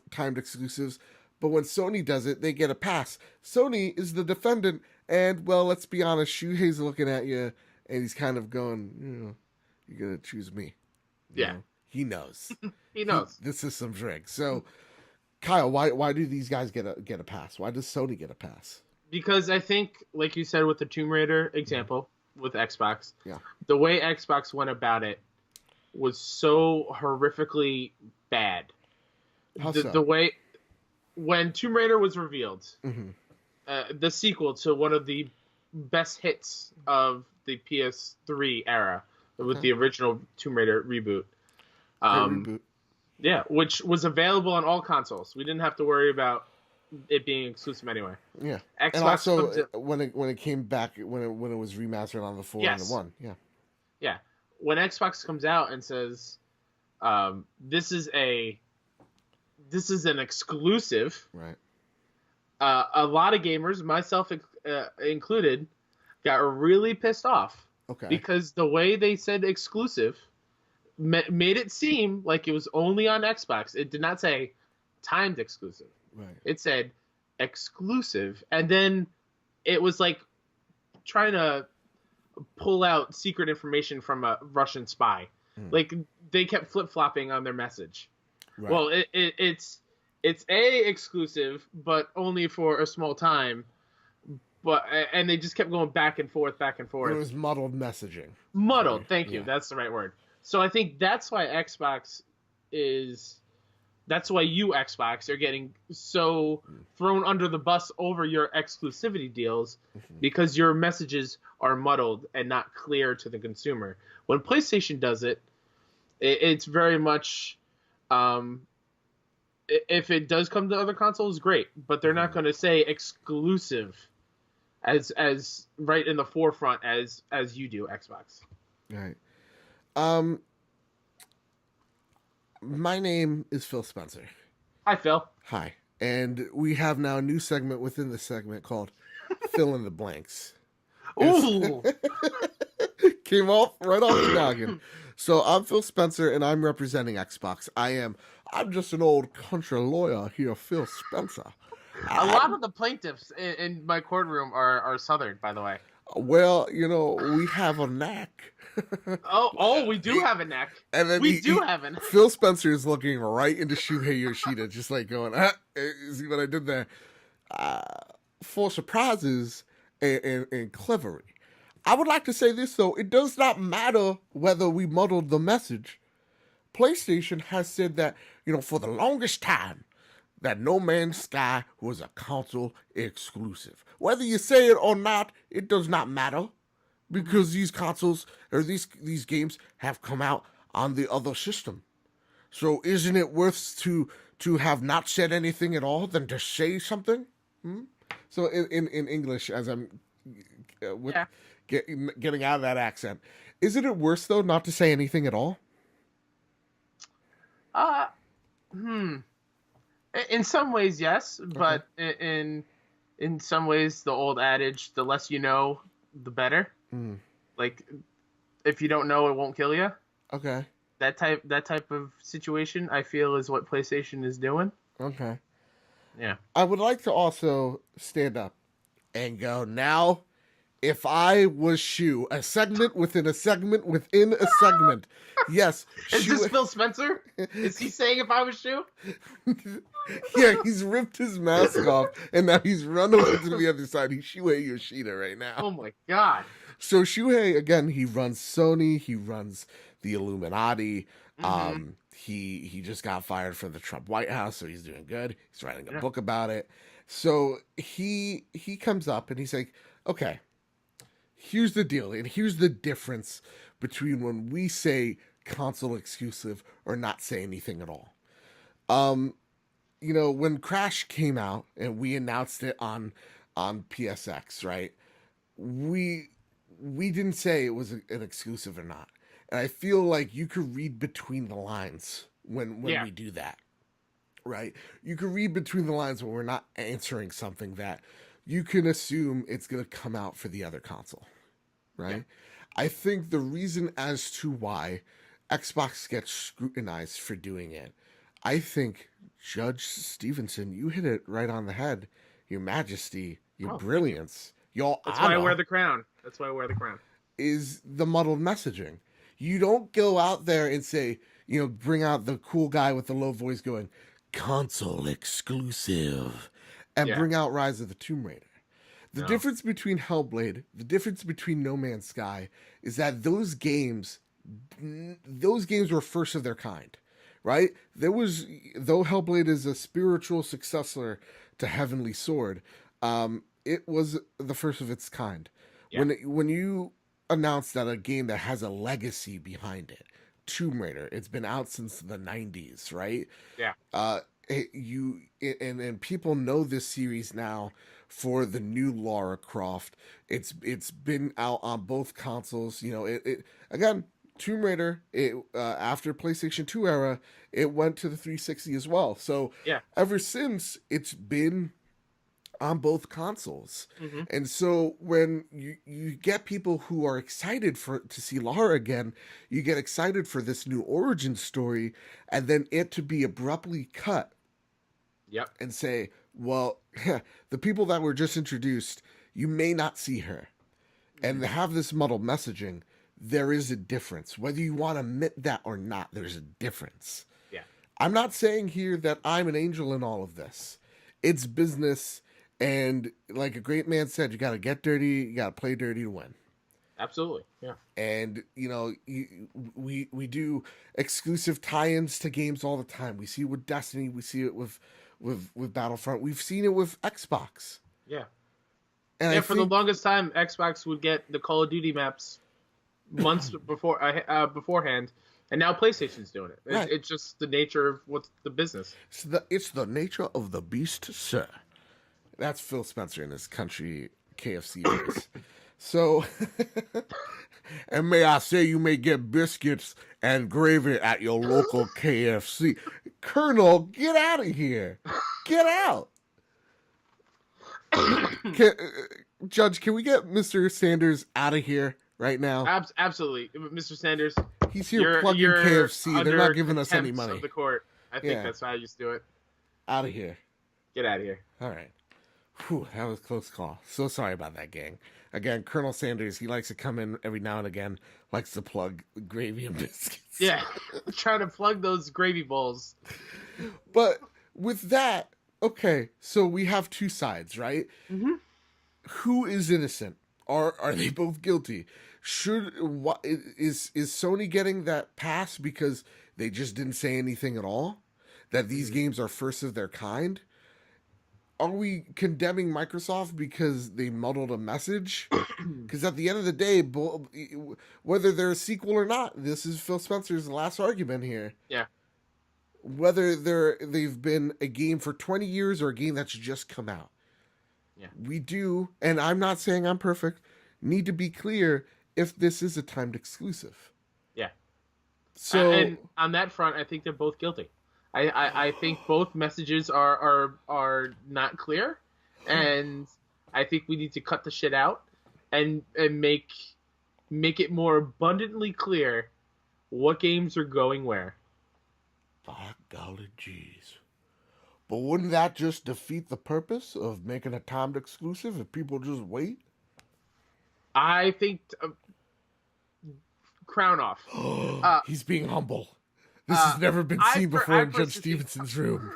Speaker 1: timed exclusives, but when Sony does it, they get a pass? Sony is the defendant, and well, let's be honest, Shuhei's looking at you and he's kind of going, you're going to choose me. You know? He knows.
Speaker 2: He knows.
Speaker 1: This is some drink. So, Kyle, why do these guys get a pass? Why does Sony get a pass?
Speaker 2: Because I think, like you said with the Tomb Raider example with Xbox, the way Xbox went about it was so horrifically bad.
Speaker 1: How so?
Speaker 2: The way when Tomb Raider was revealed, the sequel to one of the best hits of the PS3 era with the original Tomb Raider reboot. Yeah, which was available on all consoles. We didn't have to worry about it being exclusive anyway.
Speaker 1: Yeah, Xbox, and also when it came back, when it was remastered on the 4 and the 1.
Speaker 2: Yeah. When Xbox comes out and says, "This is an exclusive,"
Speaker 1: right?
Speaker 2: A lot of gamers, myself included, got really pissed off.
Speaker 1: Okay.
Speaker 2: Because the way they said exclusive made it seem like it was only on Xbox. It did not say timed exclusive.
Speaker 1: Right.
Speaker 2: It said exclusive, and then it was like trying to pull out secret information from a Russian spy. Like they kept flip-flopping on their message. Right. Well, it's exclusive, but only for a small time. And they just kept going back and forth.
Speaker 1: It was muddled messaging.
Speaker 2: Muddled, thank you. That's the right word. So I think that's why that's why you Xbox are getting so thrown under the bus over your exclusivity deals, because your messages are muddled and not clear to the consumer. When PlayStation does it, it's very much, if it does come to other consoles, great, but they're not going to say exclusive as right in the forefront as you do, Xbox.
Speaker 1: Right. My name is Phil Spencer.
Speaker 2: Hi, Phil.
Speaker 1: Hi. And we have now a new segment within the segment called Fill in the Blanks.
Speaker 2: Ooh!
Speaker 1: Came right off the noggin. So I'm Phil Spencer, and I'm representing Xbox. I'm just an old country lawyer here, Phil Spencer.
Speaker 2: A lot of the plaintiffs in my courtroom are Southern, by the way.
Speaker 1: Well, we have a knack.
Speaker 2: Oh, we do have a neck.
Speaker 1: And then
Speaker 2: We do have a neck.
Speaker 1: Phil Spencer is looking right into Shuhei Yoshida, just like going, see what I did there? Full surprises and clevery. I would like to say this, though. It does not matter whether we muddled the message. PlayStation has said that, for the longest time, that No Man's Sky was a console exclusive. Whether you say it or not, it does not matter, because these consoles or these games have come out on the other system. So isn't it worth to have not said anything at all than to say something? So in English, as I'm getting out of that accent, isn't it worse though not to say anything at all?
Speaker 2: In some ways, yes, but in some ways, the old adage, the less you know, the better. Like, if you don't know, it won't kill you.
Speaker 1: Okay.
Speaker 2: That type of situation, I feel, is what PlayStation is doing.
Speaker 1: Okay.
Speaker 2: Yeah.
Speaker 1: I would like to also stand up and go, now, if I was Shu, a segment within a segment within a segment. Yes.
Speaker 2: Is this Phil Spencer? Is he saying if I was Shu?
Speaker 1: Yeah, he's ripped his mask off, and now he's run over to the other side. He's Shuhei Yoshida right now.
Speaker 2: Oh my god.
Speaker 1: So Shuhei, again, he runs Sony, he runs the Illuminati. He just got fired from the Trump White House, so he's doing good. He's writing a book about it. So he comes up and he's like, okay, here's the deal, and here's the difference between when we say console exclusive or not say anything at all. When Crash came out and we announced it on PSX, right? We didn't say it was an exclusive or not. And I feel like you could read between the lines when we do that, right? You could read between the lines when we're not answering something that you can assume it's going to come out for the other console, right? Yeah. I think the reason as to why Xbox gets scrutinized for doing it, I think, Judge Stevenson, you hit it right on the head. Your Majesty, your brilliance, your
Speaker 2: That's
Speaker 1: honor.
Speaker 2: why I wear the crown. That's why I wear the crown.
Speaker 1: Is the muddled messaging. You don't go out there and say, bring out the cool guy with the low voice going, console exclusive, and bring out Rise of the Tomb Raider. The difference between Hellblade, the difference between No Man's Sky, is that those games were first of their kind, right? Though Hellblade is a spiritual successor to Heavenly Sword, it was the first of its kind. Yeah. When you announced that a game that has a legacy behind it, Tomb Raider, it's been out since the 90s, right?
Speaker 2: Yeah.
Speaker 1: And people know this series now for the new Lara Croft. It's been out on both consoles. Again, Tomb Raider, after PlayStation 2 era, it went to the 360 as well. So ever since, it's been on both consoles. And so when you get people who are excited to see Lara again, you get excited for this new origin story, and then it to be abruptly cut and say, well, the people that were just introduced, you may not see her. And to have this muddled messaging, there is a difference. Whether you want to admit that or not, there's a difference.
Speaker 2: Yeah.
Speaker 1: I'm not saying here that I'm an angel in all of this. It's business. And like a great man said, you got to get dirty, you got to play dirty to win.
Speaker 2: Absolutely, yeah.
Speaker 1: And, we do exclusive tie-ins to games all the time. We see it with Destiny, we see it with Battlefront, we've seen it with Xbox.
Speaker 2: Yeah.
Speaker 1: And
Speaker 2: for the longest time, Xbox would get the Call of Duty maps months beforehand, and now PlayStation's doing it.
Speaker 1: Right.
Speaker 2: It's just the nature of what's the business.
Speaker 1: It's the nature of the beast, sir. That's Phil Spencer in his country KFC voice. So, and may I say, you may get biscuits and gravy at your local KFC. Colonel, get out of here. Get out. Judge, can we get Mr. Sanders out of here right now?
Speaker 2: Absolutely. Mr. Sanders.
Speaker 1: He's here plugging KFC. They're not giving us any money.
Speaker 2: Of the court. I think that's how I used to do it.
Speaker 1: Out of here.
Speaker 2: Get out of here.
Speaker 1: All right. Whew, that was a close call. So sorry about that, gang. Again, Colonel Sanders, he likes to come in every now and again, likes to plug gravy and biscuits.
Speaker 2: Yeah, trying to plug those gravy bowls.
Speaker 1: But with that, okay, so we have two sides, right?
Speaker 2: Mm-hmm.
Speaker 1: Who is innocent? Are they both guilty? What is Sony getting that pass because they just didn't say anything at all? That these games are first of their kind? Are we condemning Microsoft because they muddled a message? Because at the end of the day, whether they're a sequel or not, this is Phil Spencer's last argument here.
Speaker 2: Yeah.
Speaker 1: Whether they've been a game for 20 years or a game that's just come out.
Speaker 2: Yeah.
Speaker 1: We do, and I'm not saying I'm perfect, need to be clear if this is a timed exclusive.
Speaker 2: Yeah.
Speaker 1: So,
Speaker 2: and on that front, I think they're both guilty. I think both messages are not clear, and I think we need to cut the shit out and make it more abundantly clear what games are going where.
Speaker 1: By golly jeez. But wouldn't that just defeat the purpose of making a timed exclusive if people just wait?
Speaker 2: I think crown off.
Speaker 1: He's being humble. This has never been seen before in Judge Stevenson's room.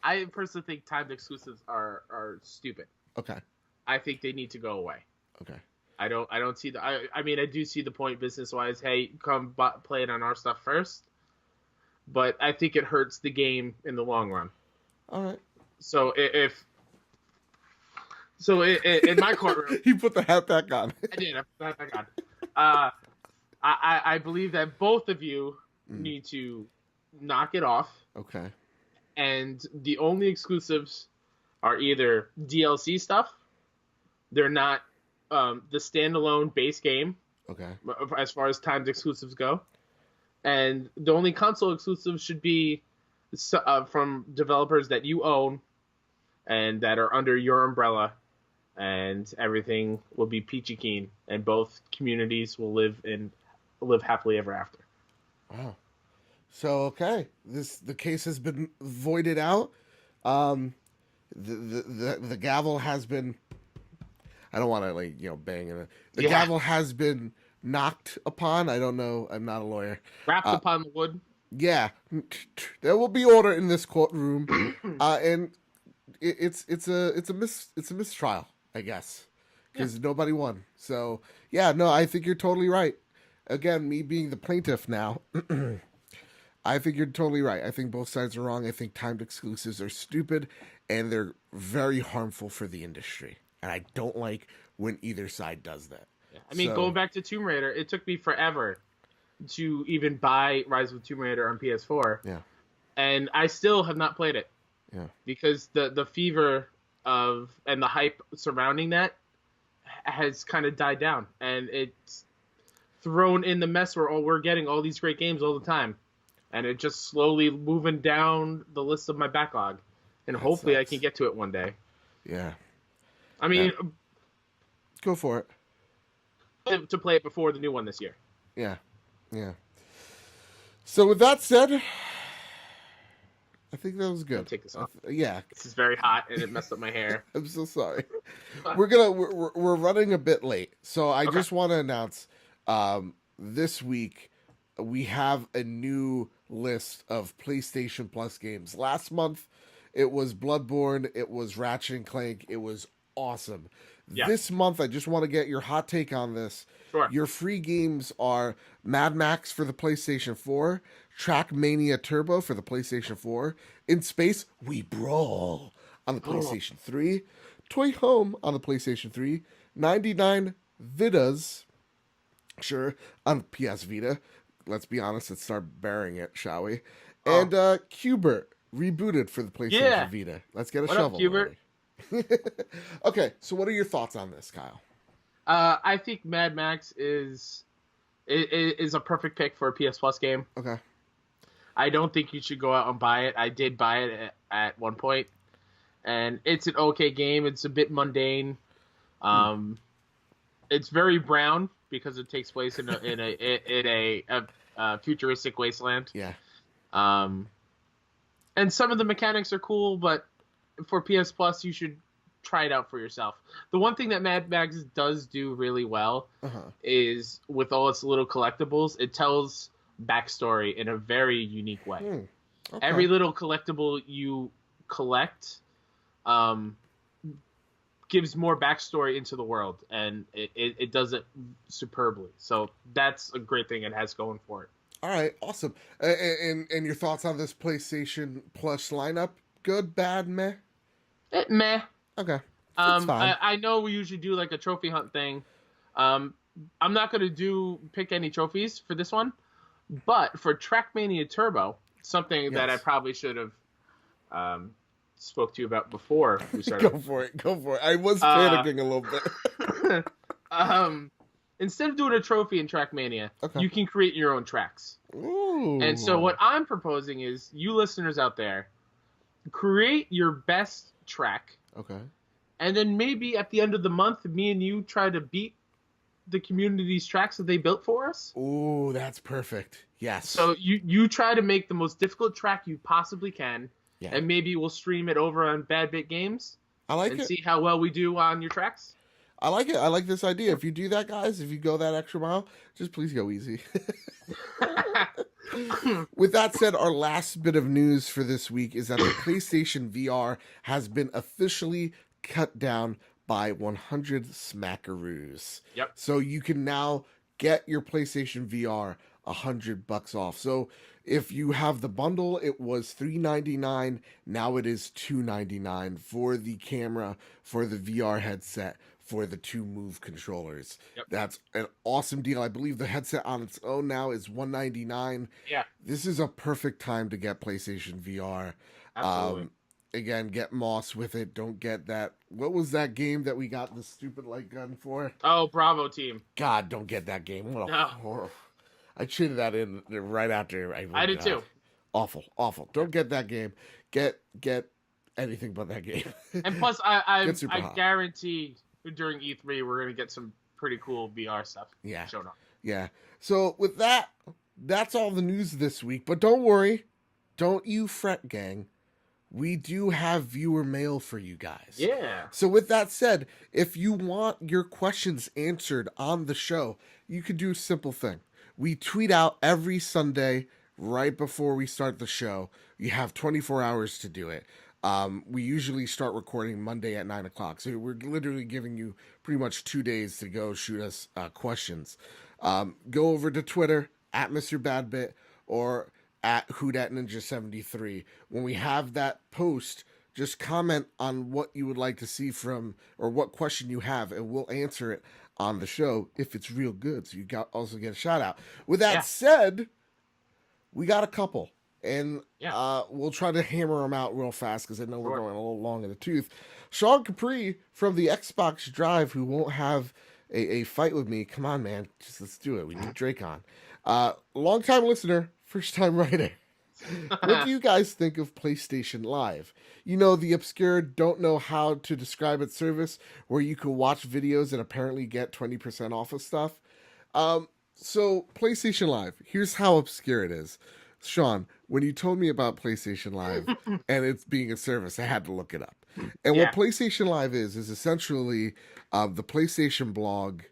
Speaker 2: I personally think timed exclusives are stupid.
Speaker 1: Okay.
Speaker 2: I think they need to go away.
Speaker 1: Okay.
Speaker 2: I don't see the. I mean, I do see the point business wise. Hey, come play it on our stuff first. But I think it hurts the game in the long run.
Speaker 1: All right.
Speaker 2: So in my courtroom,
Speaker 1: he put the hat back on.
Speaker 2: I did. I put the hat back on. I believe that both of you need to knock it off.
Speaker 1: Okay.
Speaker 2: And the only exclusives are either DLC stuff. They're not the standalone base game.
Speaker 1: Okay.
Speaker 2: As far as timed exclusives go. And the only console exclusives should be from developers that you own and that are under your umbrella, and everything will be peachy keen, and both communities will live happily ever after.
Speaker 1: Wow. So okay, the case has been voided out. The gavel has been. I don't want to bang it. The gavel has been knocked upon. I don't know. I'm not a lawyer.
Speaker 2: Wrapped upon the wood.
Speaker 1: Yeah, there will be order in this courtroom, and it's a mistrial, I guess, because nobody won. So yeah, no, I think you're totally right. Again, me being the plaintiff now, I think you're totally right. I think both sides are wrong. I think timed exclusives are stupid, and they're very harmful for the industry. And I don't like when either side does that.
Speaker 2: Yeah. I mean, going back to Tomb Raider, it took me forever to even buy Rise of Tomb Raider on PS4.
Speaker 1: Yeah. And
Speaker 2: I still have not played it.
Speaker 1: Yeah. Because
Speaker 2: the fever and the hype surrounding that has kind of died down, and it's thrown in the mess where we're getting all these great games all the time, and it just slowly moving down the list of my backlog, and hopefully I can get to it one day.
Speaker 1: Yeah.
Speaker 2: I mean,
Speaker 1: go for
Speaker 2: it. To play it before the new one this year.
Speaker 1: Yeah. Yeah. So with that said, I think that was good.
Speaker 2: Take this off.
Speaker 1: Yeah.
Speaker 2: This is very hot and it messed up my hair.
Speaker 1: I'm so sorry. We're running a bit late. So I just want to announce this week we have a new list of PlayStation Plus games. Last month it was Bloodborne, it was Ratchet and Clank, it was awesome. Yeah. This month, I just want to get your hot take on this.
Speaker 2: Sure.
Speaker 1: Your free games are Mad Max for the PlayStation 4, Trackmania Turbo for the PlayStation 4, In Space We Brawl on the PlayStation 3, Toy Home on the PlayStation 3, 99 Vidas, sure, on the PS Vita. Let's be honest, let's start bearing it, shall we? And Qbert rebooted for the PlayStation Vita. Let's get a shovel.
Speaker 2: Up, Qbert?
Speaker 1: Okay, so what are your thoughts on this, Kyle?
Speaker 2: I think Mad Max is a perfect pick for a PS Plus game.
Speaker 1: Okay.
Speaker 2: I don't think you should go out and buy it. I did buy it at one point, and it's an okay game. It's a bit mundane. It's very brown because it takes place in a futuristic wasteland.
Speaker 1: Yeah.
Speaker 2: And some of the mechanics are cool, but for PS Plus, you should try it out for yourself. The one thing that Mad Max does do really well is with all its little collectibles, it tells backstory in a very unique way.
Speaker 1: Okay.
Speaker 2: Every little collectible you collect gives more backstory into the world, and it does it superbly. So that's a great thing it has going for it.
Speaker 1: All right, awesome. And your thoughts on this PlayStation Plus lineup? Good, bad, meh?
Speaker 2: Meh.
Speaker 1: Okay. It's fine.
Speaker 2: I know we usually do like a trophy hunt thing. I'm not going to pick any trophies for this one, but for Trackmania Turbo, something that I probably should have spoke to you about before we started.
Speaker 1: Go for it. I was panicking a little bit.
Speaker 2: Instead of doing a trophy in Trackmania, you can create your own tracks.
Speaker 1: Ooh.
Speaker 2: And so what I'm proposing is, you listeners out there, create your best track.
Speaker 1: Okay.
Speaker 2: And then maybe at the end of the month, me and you try to beat the community's tracks that they built for us.
Speaker 1: Ooh, that's perfect. Yes.
Speaker 2: So you try to make the most difficult track you possibly can, and maybe we'll stream it over on Bad Bit Games.
Speaker 1: I like
Speaker 2: and
Speaker 1: it.
Speaker 2: See how well we do on your tracks.
Speaker 1: I like it. I like this idea. If you do that, guys, if you go that extra mile, just please go easy. With that said, our last bit of news for this week is that the PlayStation VR has been officially cut down by 100 smackaroos.
Speaker 2: Yep.
Speaker 1: So you can now get your PlayStation VR $100 off. So if you have the bundle, it was $399. Now it is $299 for the camera, for the VR headset, for the 2 Move controllers.
Speaker 2: Yep.
Speaker 1: That's an awesome deal. I believe the headset on its own now is $199.
Speaker 2: Yeah.
Speaker 1: This is a perfect time to get PlayStation VR.
Speaker 2: Absolutely.
Speaker 1: Again, get Moss with it. Don't get that. What was that game that we got the stupid light gun for?
Speaker 2: Oh, Bravo Team.
Speaker 1: God, don't get that game. What a horror. I cheated that in right after
Speaker 2: I did too.
Speaker 1: Awful. Don't get that game. Get anything but that game.
Speaker 2: And plus, I guarantee during E3 we're gonna get some pretty cool VR stuff. Showing up.
Speaker 1: Yeah. So with that, that's all the news this week. But don't worry, don't you fret, gang. We do have viewer mail for you guys.
Speaker 2: Yeah.
Speaker 1: So with that said, if you want your questions answered on the show, you could do a simple thing. We tweet out every Sunday right before we start the show. You have 24 hours to do it. We usually start recording Monday at 9 o'clock. So we're literally giving you pretty much 2 days to go shoot us questions. Go over to Twitter, at Mr. Badbit, or at WhoDatNinja73. When we have that post, just comment on what you would like to see from, or what question you have, and we'll answer it on the show if it's real good. So you also get a shout out. With that said, we got a couple, and we'll try to hammer them out real fast because I know we're going a little long in the tooth. Sean Capri from the Xbox Drive, who won't have a fight with me. Come on, man. Just let's do it. We need Drake on. Long-time listener, first-time writer. What do you guys think of PlayStation Live? You know, the obscure, don't know how to describe its service where you can watch videos and apparently get 20% off of stuff. So PlayStation Live, here's how obscure it is. Sean, when you told me about PlayStation Live and it's being a service, I had to look it up. And what PlayStation Live is essentially the PlayStation blog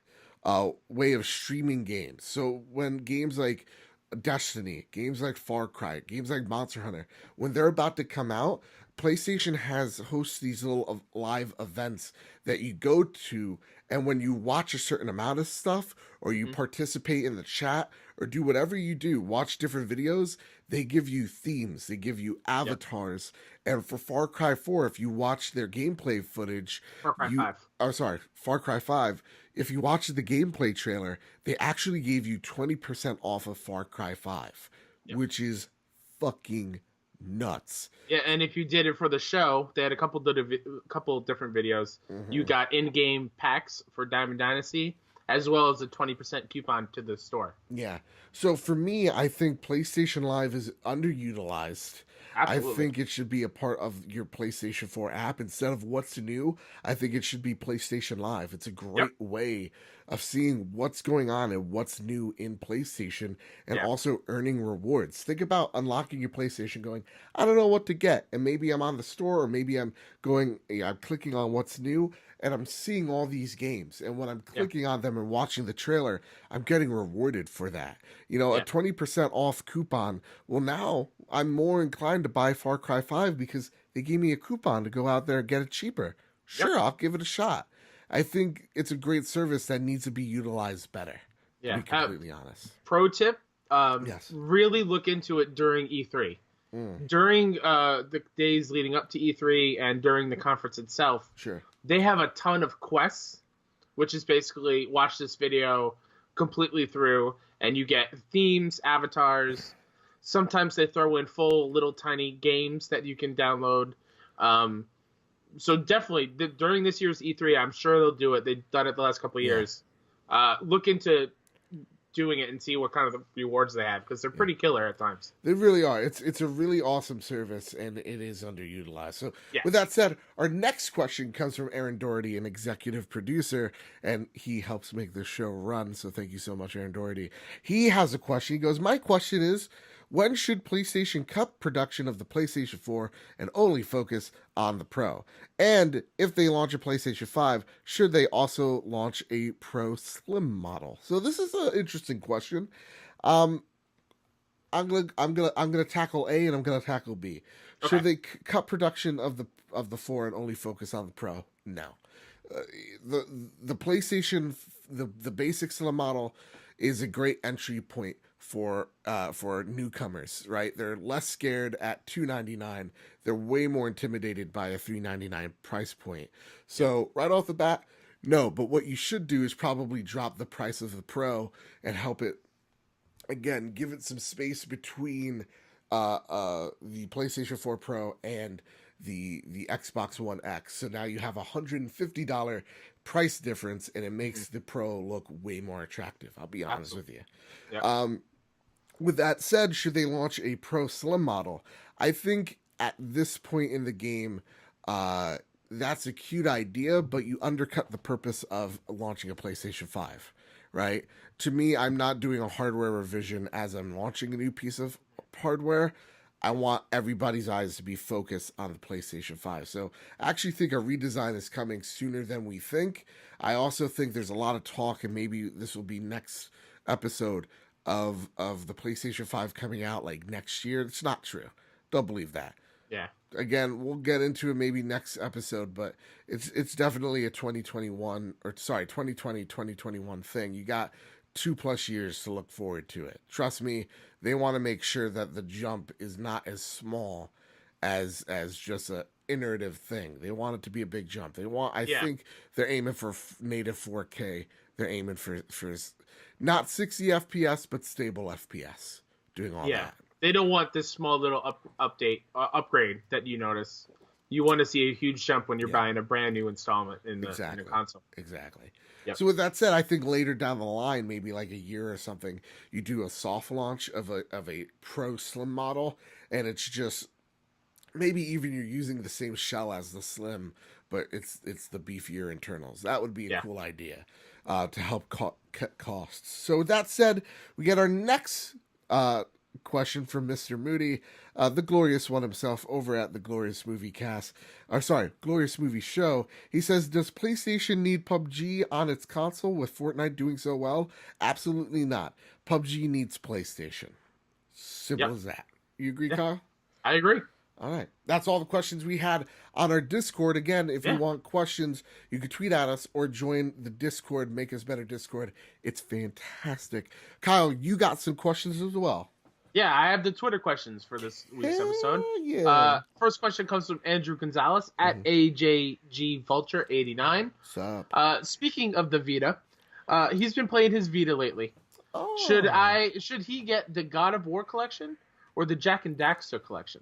Speaker 1: way of streaming games. So when games like Destiny, games like Far Cry, games like Monster Hunter, when they're about to come out, PlayStation hosts these little live events that you go to, and when you watch a certain amount of stuff, or you participate in the chat, or do whatever you do, watch different videos, they give you themes, they give you avatars. And for Far Cry 4, if you watch their gameplay footage,
Speaker 2: Far
Speaker 1: Cry 5, if you watch the gameplay trailer, they actually gave you 20% off of Far Cry 5, which is fucking nuts.
Speaker 2: Yeah, and if you did it for the show, they had a couple different videos. You got in-game packs for Diamond Dynasty, as well as a 20% coupon to the store.
Speaker 1: Yeah. So for me, I think PlayStation Live is underutilized. I
Speaker 2: Absolutely.
Speaker 1: think it should be a part of your PlayStation 4 app instead of what's new. I think it should be PlayStation Live. It's a
Speaker 2: Yep.
Speaker 1: great way of seeing what's going on and what's new in PlayStation and
Speaker 2: Yeah.
Speaker 1: also earning rewards. Think about unlocking your PlayStation going, I don't know what to get. And maybe I'm on the store or maybe I'm going, I'm clicking on what's new and I'm seeing all these games. And when I'm
Speaker 2: Yeah.
Speaker 1: clicking on them and watching the trailer, I'm getting rewarded for that. You know, a
Speaker 2: Yeah.
Speaker 1: 20% off coupon. Well, now I'm more inclined to buy Far Cry 5 because they gave me a coupon to go out there and get it cheaper.
Speaker 2: Yep.
Speaker 1: Sure, I'll give it a shot. I think it's a great service that needs to be utilized better, to
Speaker 2: Yeah.
Speaker 1: be completely honest.
Speaker 2: Pro tip:
Speaker 1: Yes.
Speaker 2: really look into it during E3. During the days leading up to E3 and during the conference itself,
Speaker 1: Sure.
Speaker 2: they have a ton of quests, which is basically watch this video completely through, and you get themes, avatars. Sometimes they throw in full little tiny games that you can download. So definitely during this year's E3, I'm sure they'll do it. They've done it the last couple of years. Look into doing it and see what kind of rewards they have because they're pretty killer at times.
Speaker 1: They really are. It's a really awesome service, and it is underutilized. So,
Speaker 2: Yes.
Speaker 1: with that said, our next question comes from Aaron Doherty, an executive producer, and he helps make the show run. So, thank you so much, Aaron Doherty. He has a question. He goes, "My question is, when should PlayStation cut production of the PlayStation 4 and only focus on the Pro? And if they launch a PlayStation 5, should they also launch a Pro Slim model?" So this is an interesting question. I'm gonna tackle A and I'm gonna tackle B.
Speaker 2: Okay.
Speaker 1: Should they cut production of the 4 and only focus on the Pro? No. The PlayStation the basic Slim model is a great entry point for newcomers, right? They're less scared at $299. They're way more intimidated by a $399 price point. So right off the bat, no. But what you should do is probably drop the price of the Pro and help it, again, give it some space between the PlayStation 4 Pro and the Xbox One X. So now you have a $150 price difference, and it makes the Pro look way more attractive. I'll be honest with you.
Speaker 2: Yeah.
Speaker 1: With that said, should they launch a Pro Slim model? I think at this point in the game, that's a cute idea, but you undercut the purpose of launching a PlayStation 5, right? To me, I'm not doing a hardware revision as I'm launching a new piece of hardware. I want everybody's eyes to be focused on the PlayStation 5. So I actually think a redesign is coming sooner than we think. I also think there's a lot of talk, and maybe this will be next episode, of the PlayStation 5 coming out like next year. It's not true. Don't believe that.
Speaker 2: Yeah.
Speaker 1: Again, we'll get into it maybe next episode, but it's definitely a 2021 thing. You got 2+ years to look forward to it. Trust me, they want to make sure that the jump is not as small as just a iterative thing. They want it to be a big jump. I think they're aiming for native 4K. They're aiming for not 60 FPS, but stable FPS. Doing all that.
Speaker 2: They don't want this small little upgrade that you notice. You want to see a huge jump when you're buying a brand new installment in the console.
Speaker 1: Exactly.
Speaker 2: Yep.
Speaker 1: So with that said, I think later down the line, maybe like a year or something, you do a soft launch of a Pro Slim model, and it's just maybe even you're using the same shell as the Slim, but it's the beefier internals. That would be a cool idea to help cut costs. So with that said, we get our next question from Mr. Moody, the glorious one himself over at the Glorious Movie Glorious Movie Show. He says, does PlayStation need PUBG on its console with Fortnite doing so well? Absolutely not. PUBG needs PlayStation. Simple as that. You agree, Kyle?
Speaker 2: I agree.
Speaker 1: All right. That's all the questions we had on our Discord. Again, if you want questions, you can tweet at us or join the Discord, Make Us Better Discord. It's fantastic. Kyle, you got some questions as well.
Speaker 2: Yeah, I have the Twitter questions for this week's episode.
Speaker 1: Yeah.
Speaker 2: First question comes from Andrew Gonzalez at AJGVulture89.
Speaker 1: What's up?
Speaker 2: Speaking of the Vita, he's been playing his Vita lately.
Speaker 1: Oh.
Speaker 2: Should he get the God of War collection or the Jack and Daxter collection?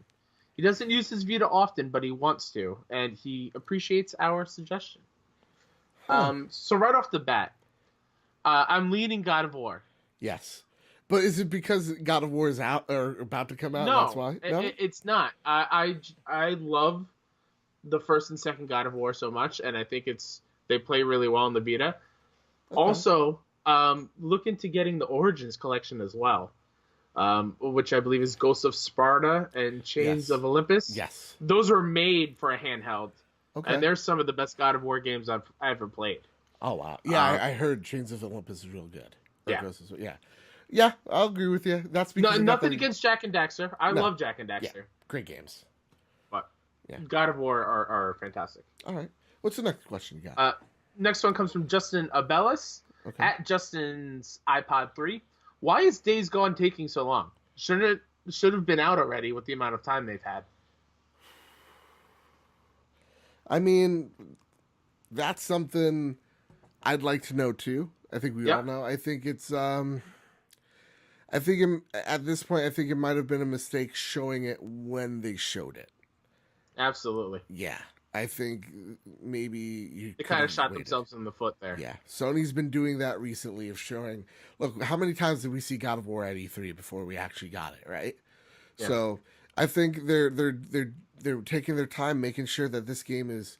Speaker 2: He doesn't use his Vita often, but he wants to, and he appreciates our suggestion. So right off the bat, I'm leaning God of War.
Speaker 1: Yes. But is it because God of War is out or about to come out? And that's why? No,
Speaker 2: it's not. I love the first and second God of War so much, and I think they play really well in the beta.
Speaker 1: Okay.
Speaker 2: Also, look into getting the Origins collection as well, which I believe is Ghosts of Sparta and Chains of Olympus.
Speaker 1: Yes.
Speaker 2: Those were made for a handheld.
Speaker 1: Okay.
Speaker 2: And they're some of the best God of War games I've ever played.
Speaker 1: Oh, wow. Yeah, I heard Chains of Olympus is real good.
Speaker 2: Yeah.
Speaker 1: Yeah, I'll agree with you. That's because
Speaker 2: nothing against Jak and Daxter. I love Jak and Daxter.
Speaker 1: Yeah, great games.
Speaker 2: But God of War are fantastic.
Speaker 1: All right. What's the next question you got?
Speaker 2: Next one comes from Justin Abellis at Justin's iPod 3. Why is Days Gone taking so long? Should have been out already with the amount of time they've had.
Speaker 1: I mean, that's something I'd like to know too. I think we all know. I think it's at this point, I think it might have been a mistake showing it when they showed it.
Speaker 2: Absolutely.
Speaker 1: Yeah. I think maybe
Speaker 2: they kind of shot themselves in the foot there.
Speaker 1: Yeah. Sony's been doing that recently of showing, look, how many times did we see God of War at E3 before we actually got it, right? Yeah. So I think they're taking their time making sure that this game is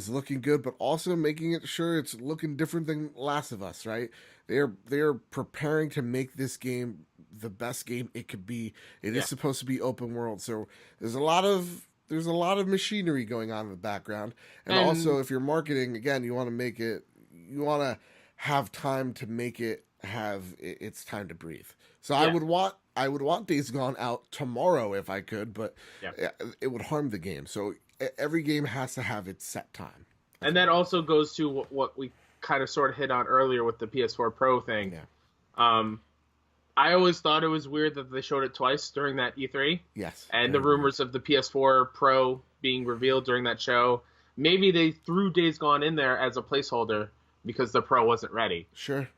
Speaker 1: looking good, but also making it sure it's looking different than Last of Us, right? They're preparing to make this game the best game it could be. It is supposed to be open world, so there's a lot of machinery going on in the background, and also if you're marketing, again, you want to have time to make it have its time to breathe. So I would want Days Gone out tomorrow if I could, but it would harm the game. So every game has to have its set time.
Speaker 2: And that also goes to what we kind of sort of hit on earlier with the PS4 Pro thing. Yeah. I always thought it was weird that they showed it twice during that E3.
Speaker 1: Yes.
Speaker 2: And the rumors of the PS4 Pro being revealed during that show. Maybe they threw Days Gone in there as a placeholder because the Pro wasn't ready.
Speaker 1: Sure.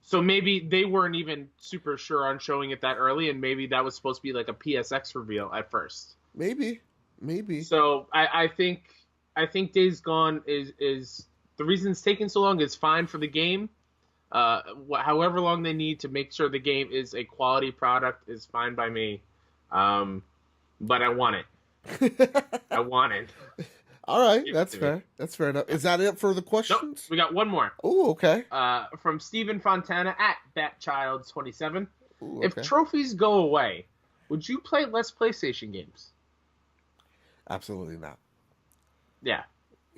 Speaker 2: So maybe they weren't even super sure on showing it that early, and maybe that was supposed to be like a PSX reveal at first.
Speaker 1: Maybe.
Speaker 2: So I think Days Gone is the reason it's taking so long is fine for the game. However long they need to make sure the game is a quality product is fine by me. But I want it. I want it.
Speaker 1: All right, that's fair. That's fair enough. Is that it for the questions?
Speaker 2: Nope, we got one more.
Speaker 1: Oh, okay.
Speaker 2: From Steven Fontana at BatChild27.
Speaker 1: Ooh,
Speaker 2: If trophies go away, would you play less PlayStation games?
Speaker 1: Absolutely not.
Speaker 2: Yeah.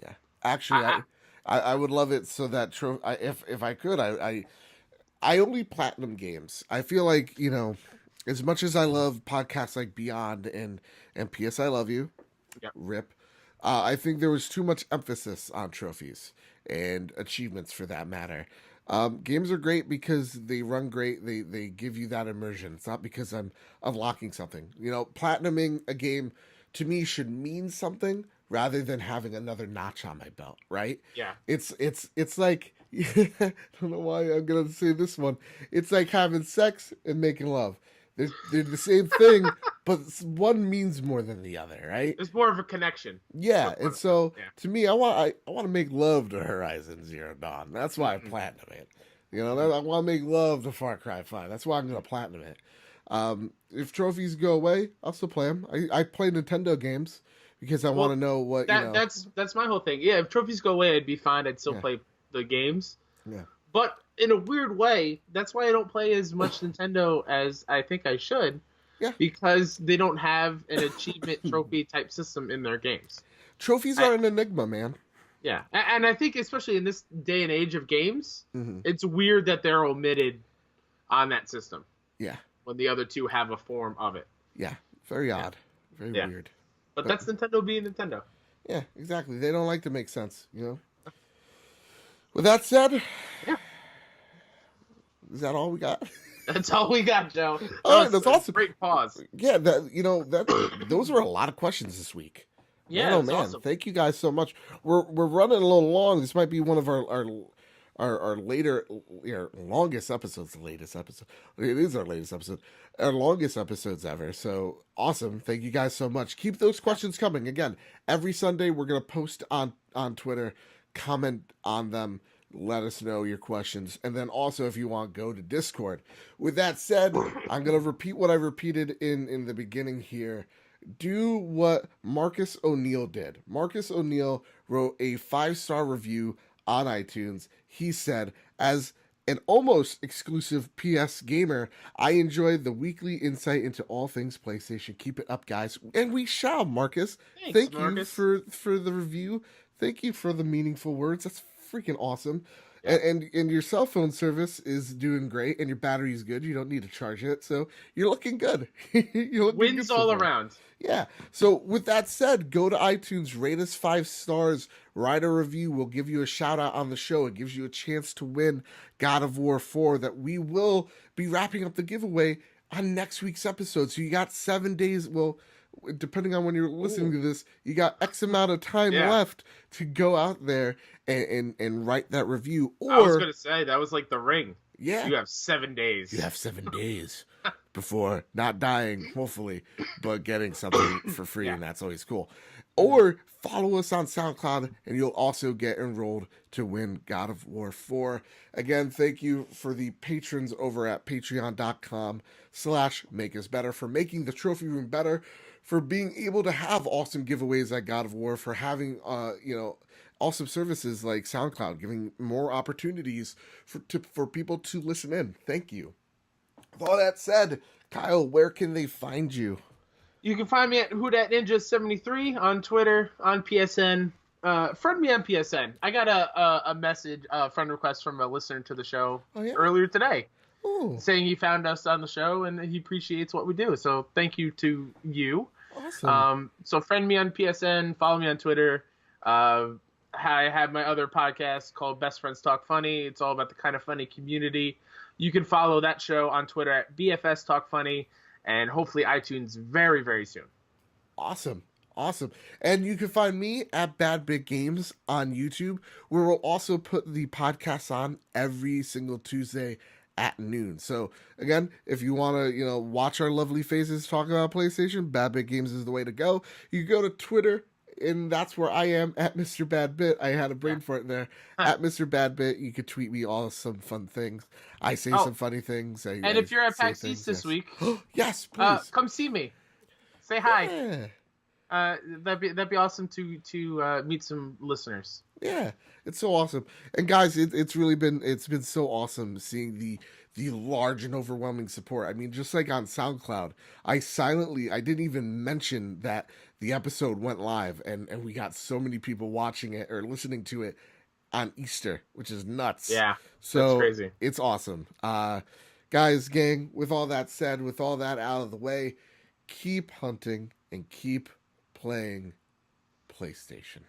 Speaker 1: Yeah. Actually, I would love it so that if I could, I only platinum games. I feel like, as much as I love podcasts like Beyond and PS I Love You, RIP, I think there was too much emphasis on trophies and achievements for that matter. Games are great because they run great. They give you that immersion. It's not because I'm unlocking something. Platinuming a game to me should mean something rather than having another notch on my belt, right?
Speaker 2: Yeah.
Speaker 1: It's like I don't know why I'm gonna say this one. It's like having sex and making love. They're the same thing, but one means more than the other, right?
Speaker 2: It's more of a connection.
Speaker 1: Yeah, and so to me, I want to make love to Horizon Zero Dawn. That's why I platinum it. I want to make love to Far Cry 5. That's why I'm gonna platinum it. If trophies go away, I'll still play them. I play Nintendo games because I want to know what
Speaker 2: That's my whole thing. Yeah, if trophies go away, I'd be fine. I'd still play the games.
Speaker 1: Yeah.
Speaker 2: But in a weird way, that's why I don't play as much Nintendo as I think I should.
Speaker 1: Yeah.
Speaker 2: Because they don't have an achievement trophy type system in their games.
Speaker 1: Trophies are an enigma, man.
Speaker 2: Yeah. And I think especially in this day and age of games, it's weird that they're omitted on that system.
Speaker 1: Yeah.
Speaker 2: When the other two have a form of it.
Speaker 1: Yeah. Very odd. Very weird.
Speaker 2: But that's Nintendo being Nintendo.
Speaker 1: Yeah, exactly. They don't like to make sense, With that said, is that all we got?
Speaker 2: That's all we got, Joe.
Speaker 1: All right, that's awesome.
Speaker 2: Great pause.
Speaker 1: Yeah, those were a lot of questions this week.
Speaker 2: Yeah,
Speaker 1: man.
Speaker 2: Awesome.
Speaker 1: Thank you guys so much. We're running a little long. This might be one of our later, longest episodes. The latest episode. It is our latest episode. Our longest episodes ever. So awesome. Thank you guys so much. Keep those questions coming. Again, every Sunday we're gonna post on Twitter, comment on them. let us know your questions. And then also, if you want, go to Discord. With that said, I'm going to repeat what I repeated in the beginning here. Do what Marcus O'Neill did. Marcus O'Neill wrote a 5-star review on iTunes. He said, as an almost exclusive PS gamer, I enjoyed the weekly insight into all things PlayStation. Keep it up, guys. And we shall, Marcus.
Speaker 2: Thanks,
Speaker 1: Marcus.
Speaker 2: You
Speaker 1: for the review. Thank you for the meaningful words. That's freaking awesome. Yeah. And your cell phone service is doing great, and your battery is good. You don't need to charge it, so you're looking good. You're looking
Speaker 2: Wins
Speaker 1: good
Speaker 2: all around.
Speaker 1: Yeah. So with that said, go to iTunes, rate us 5 stars, write a review. We'll give you a shout out on the show. It gives you a chance to win God of War 4 that we will be wrapping up the giveaway on next week's episode. So you got 7 days. Well, depending on when you're listening to this, you got X amount of time left to go out there and write that review. Or
Speaker 2: I was going to say, that was like the Ring.
Speaker 1: Yeah.
Speaker 2: You have 7 days.
Speaker 1: You have 7 days before not dying, hopefully, but getting something for free, and that's always cool. Or follow us on SoundCloud, and you'll also get enrolled to win God of War 4. Again, thank you for the patrons over at patreon.com/makeusbetter for making the trophy room better, for being able to have awesome giveaways at God of War, for having, awesome services like SoundCloud, giving more opportunities for people to listen in. Thank you. With all that said, Kyle, where can they find you?
Speaker 2: You can find me at WhoDatNinja73 on Twitter, on PSN. Friend me on PSN. I got a message, a friend request from a listener to the show earlier today.
Speaker 1: Ooh.
Speaker 2: Saying he found us on the show and he appreciates what we do. So thank you to you.
Speaker 1: Awesome.
Speaker 2: So friend me on PSN, follow me on Twitter. I have my other podcast called Best Friends Talk Funny. It's all about the kind of funny community. You can follow that show on Twitter at BFS Talk Funny, and hopefully iTunes very, very soon.
Speaker 1: Awesome. And you can find me at Bad Big Games on YouTube, where we'll also put the podcast on every single Tuesday at noon. So again, if you want to, watch our lovely faces talk about PlayStation, Bad Big Games is the way to go. You go to Twitter, and that's where I am at Mr. Bad Bit. I had a brain fart there. At Mr. Bad Bit, you could tweet me all some fun things. I say some funny things.
Speaker 2: And if you're at PAX East this week,
Speaker 1: yes, please
Speaker 2: come see me. Say hi. Yeah. That'd be awesome to meet some listeners.
Speaker 1: Yeah, it's so awesome. And guys, it's been so awesome seeing the large and overwhelming support. I mean, just like on SoundCloud, I didn't even mention that the episode went live, and we got so many people watching it or listening to it on Easter, which is nuts.
Speaker 2: Yeah,
Speaker 1: so
Speaker 2: that's crazy.
Speaker 1: It's awesome. Guys, gang, with all that said, with all that out of the way, keep hunting and keep playing PlayStation.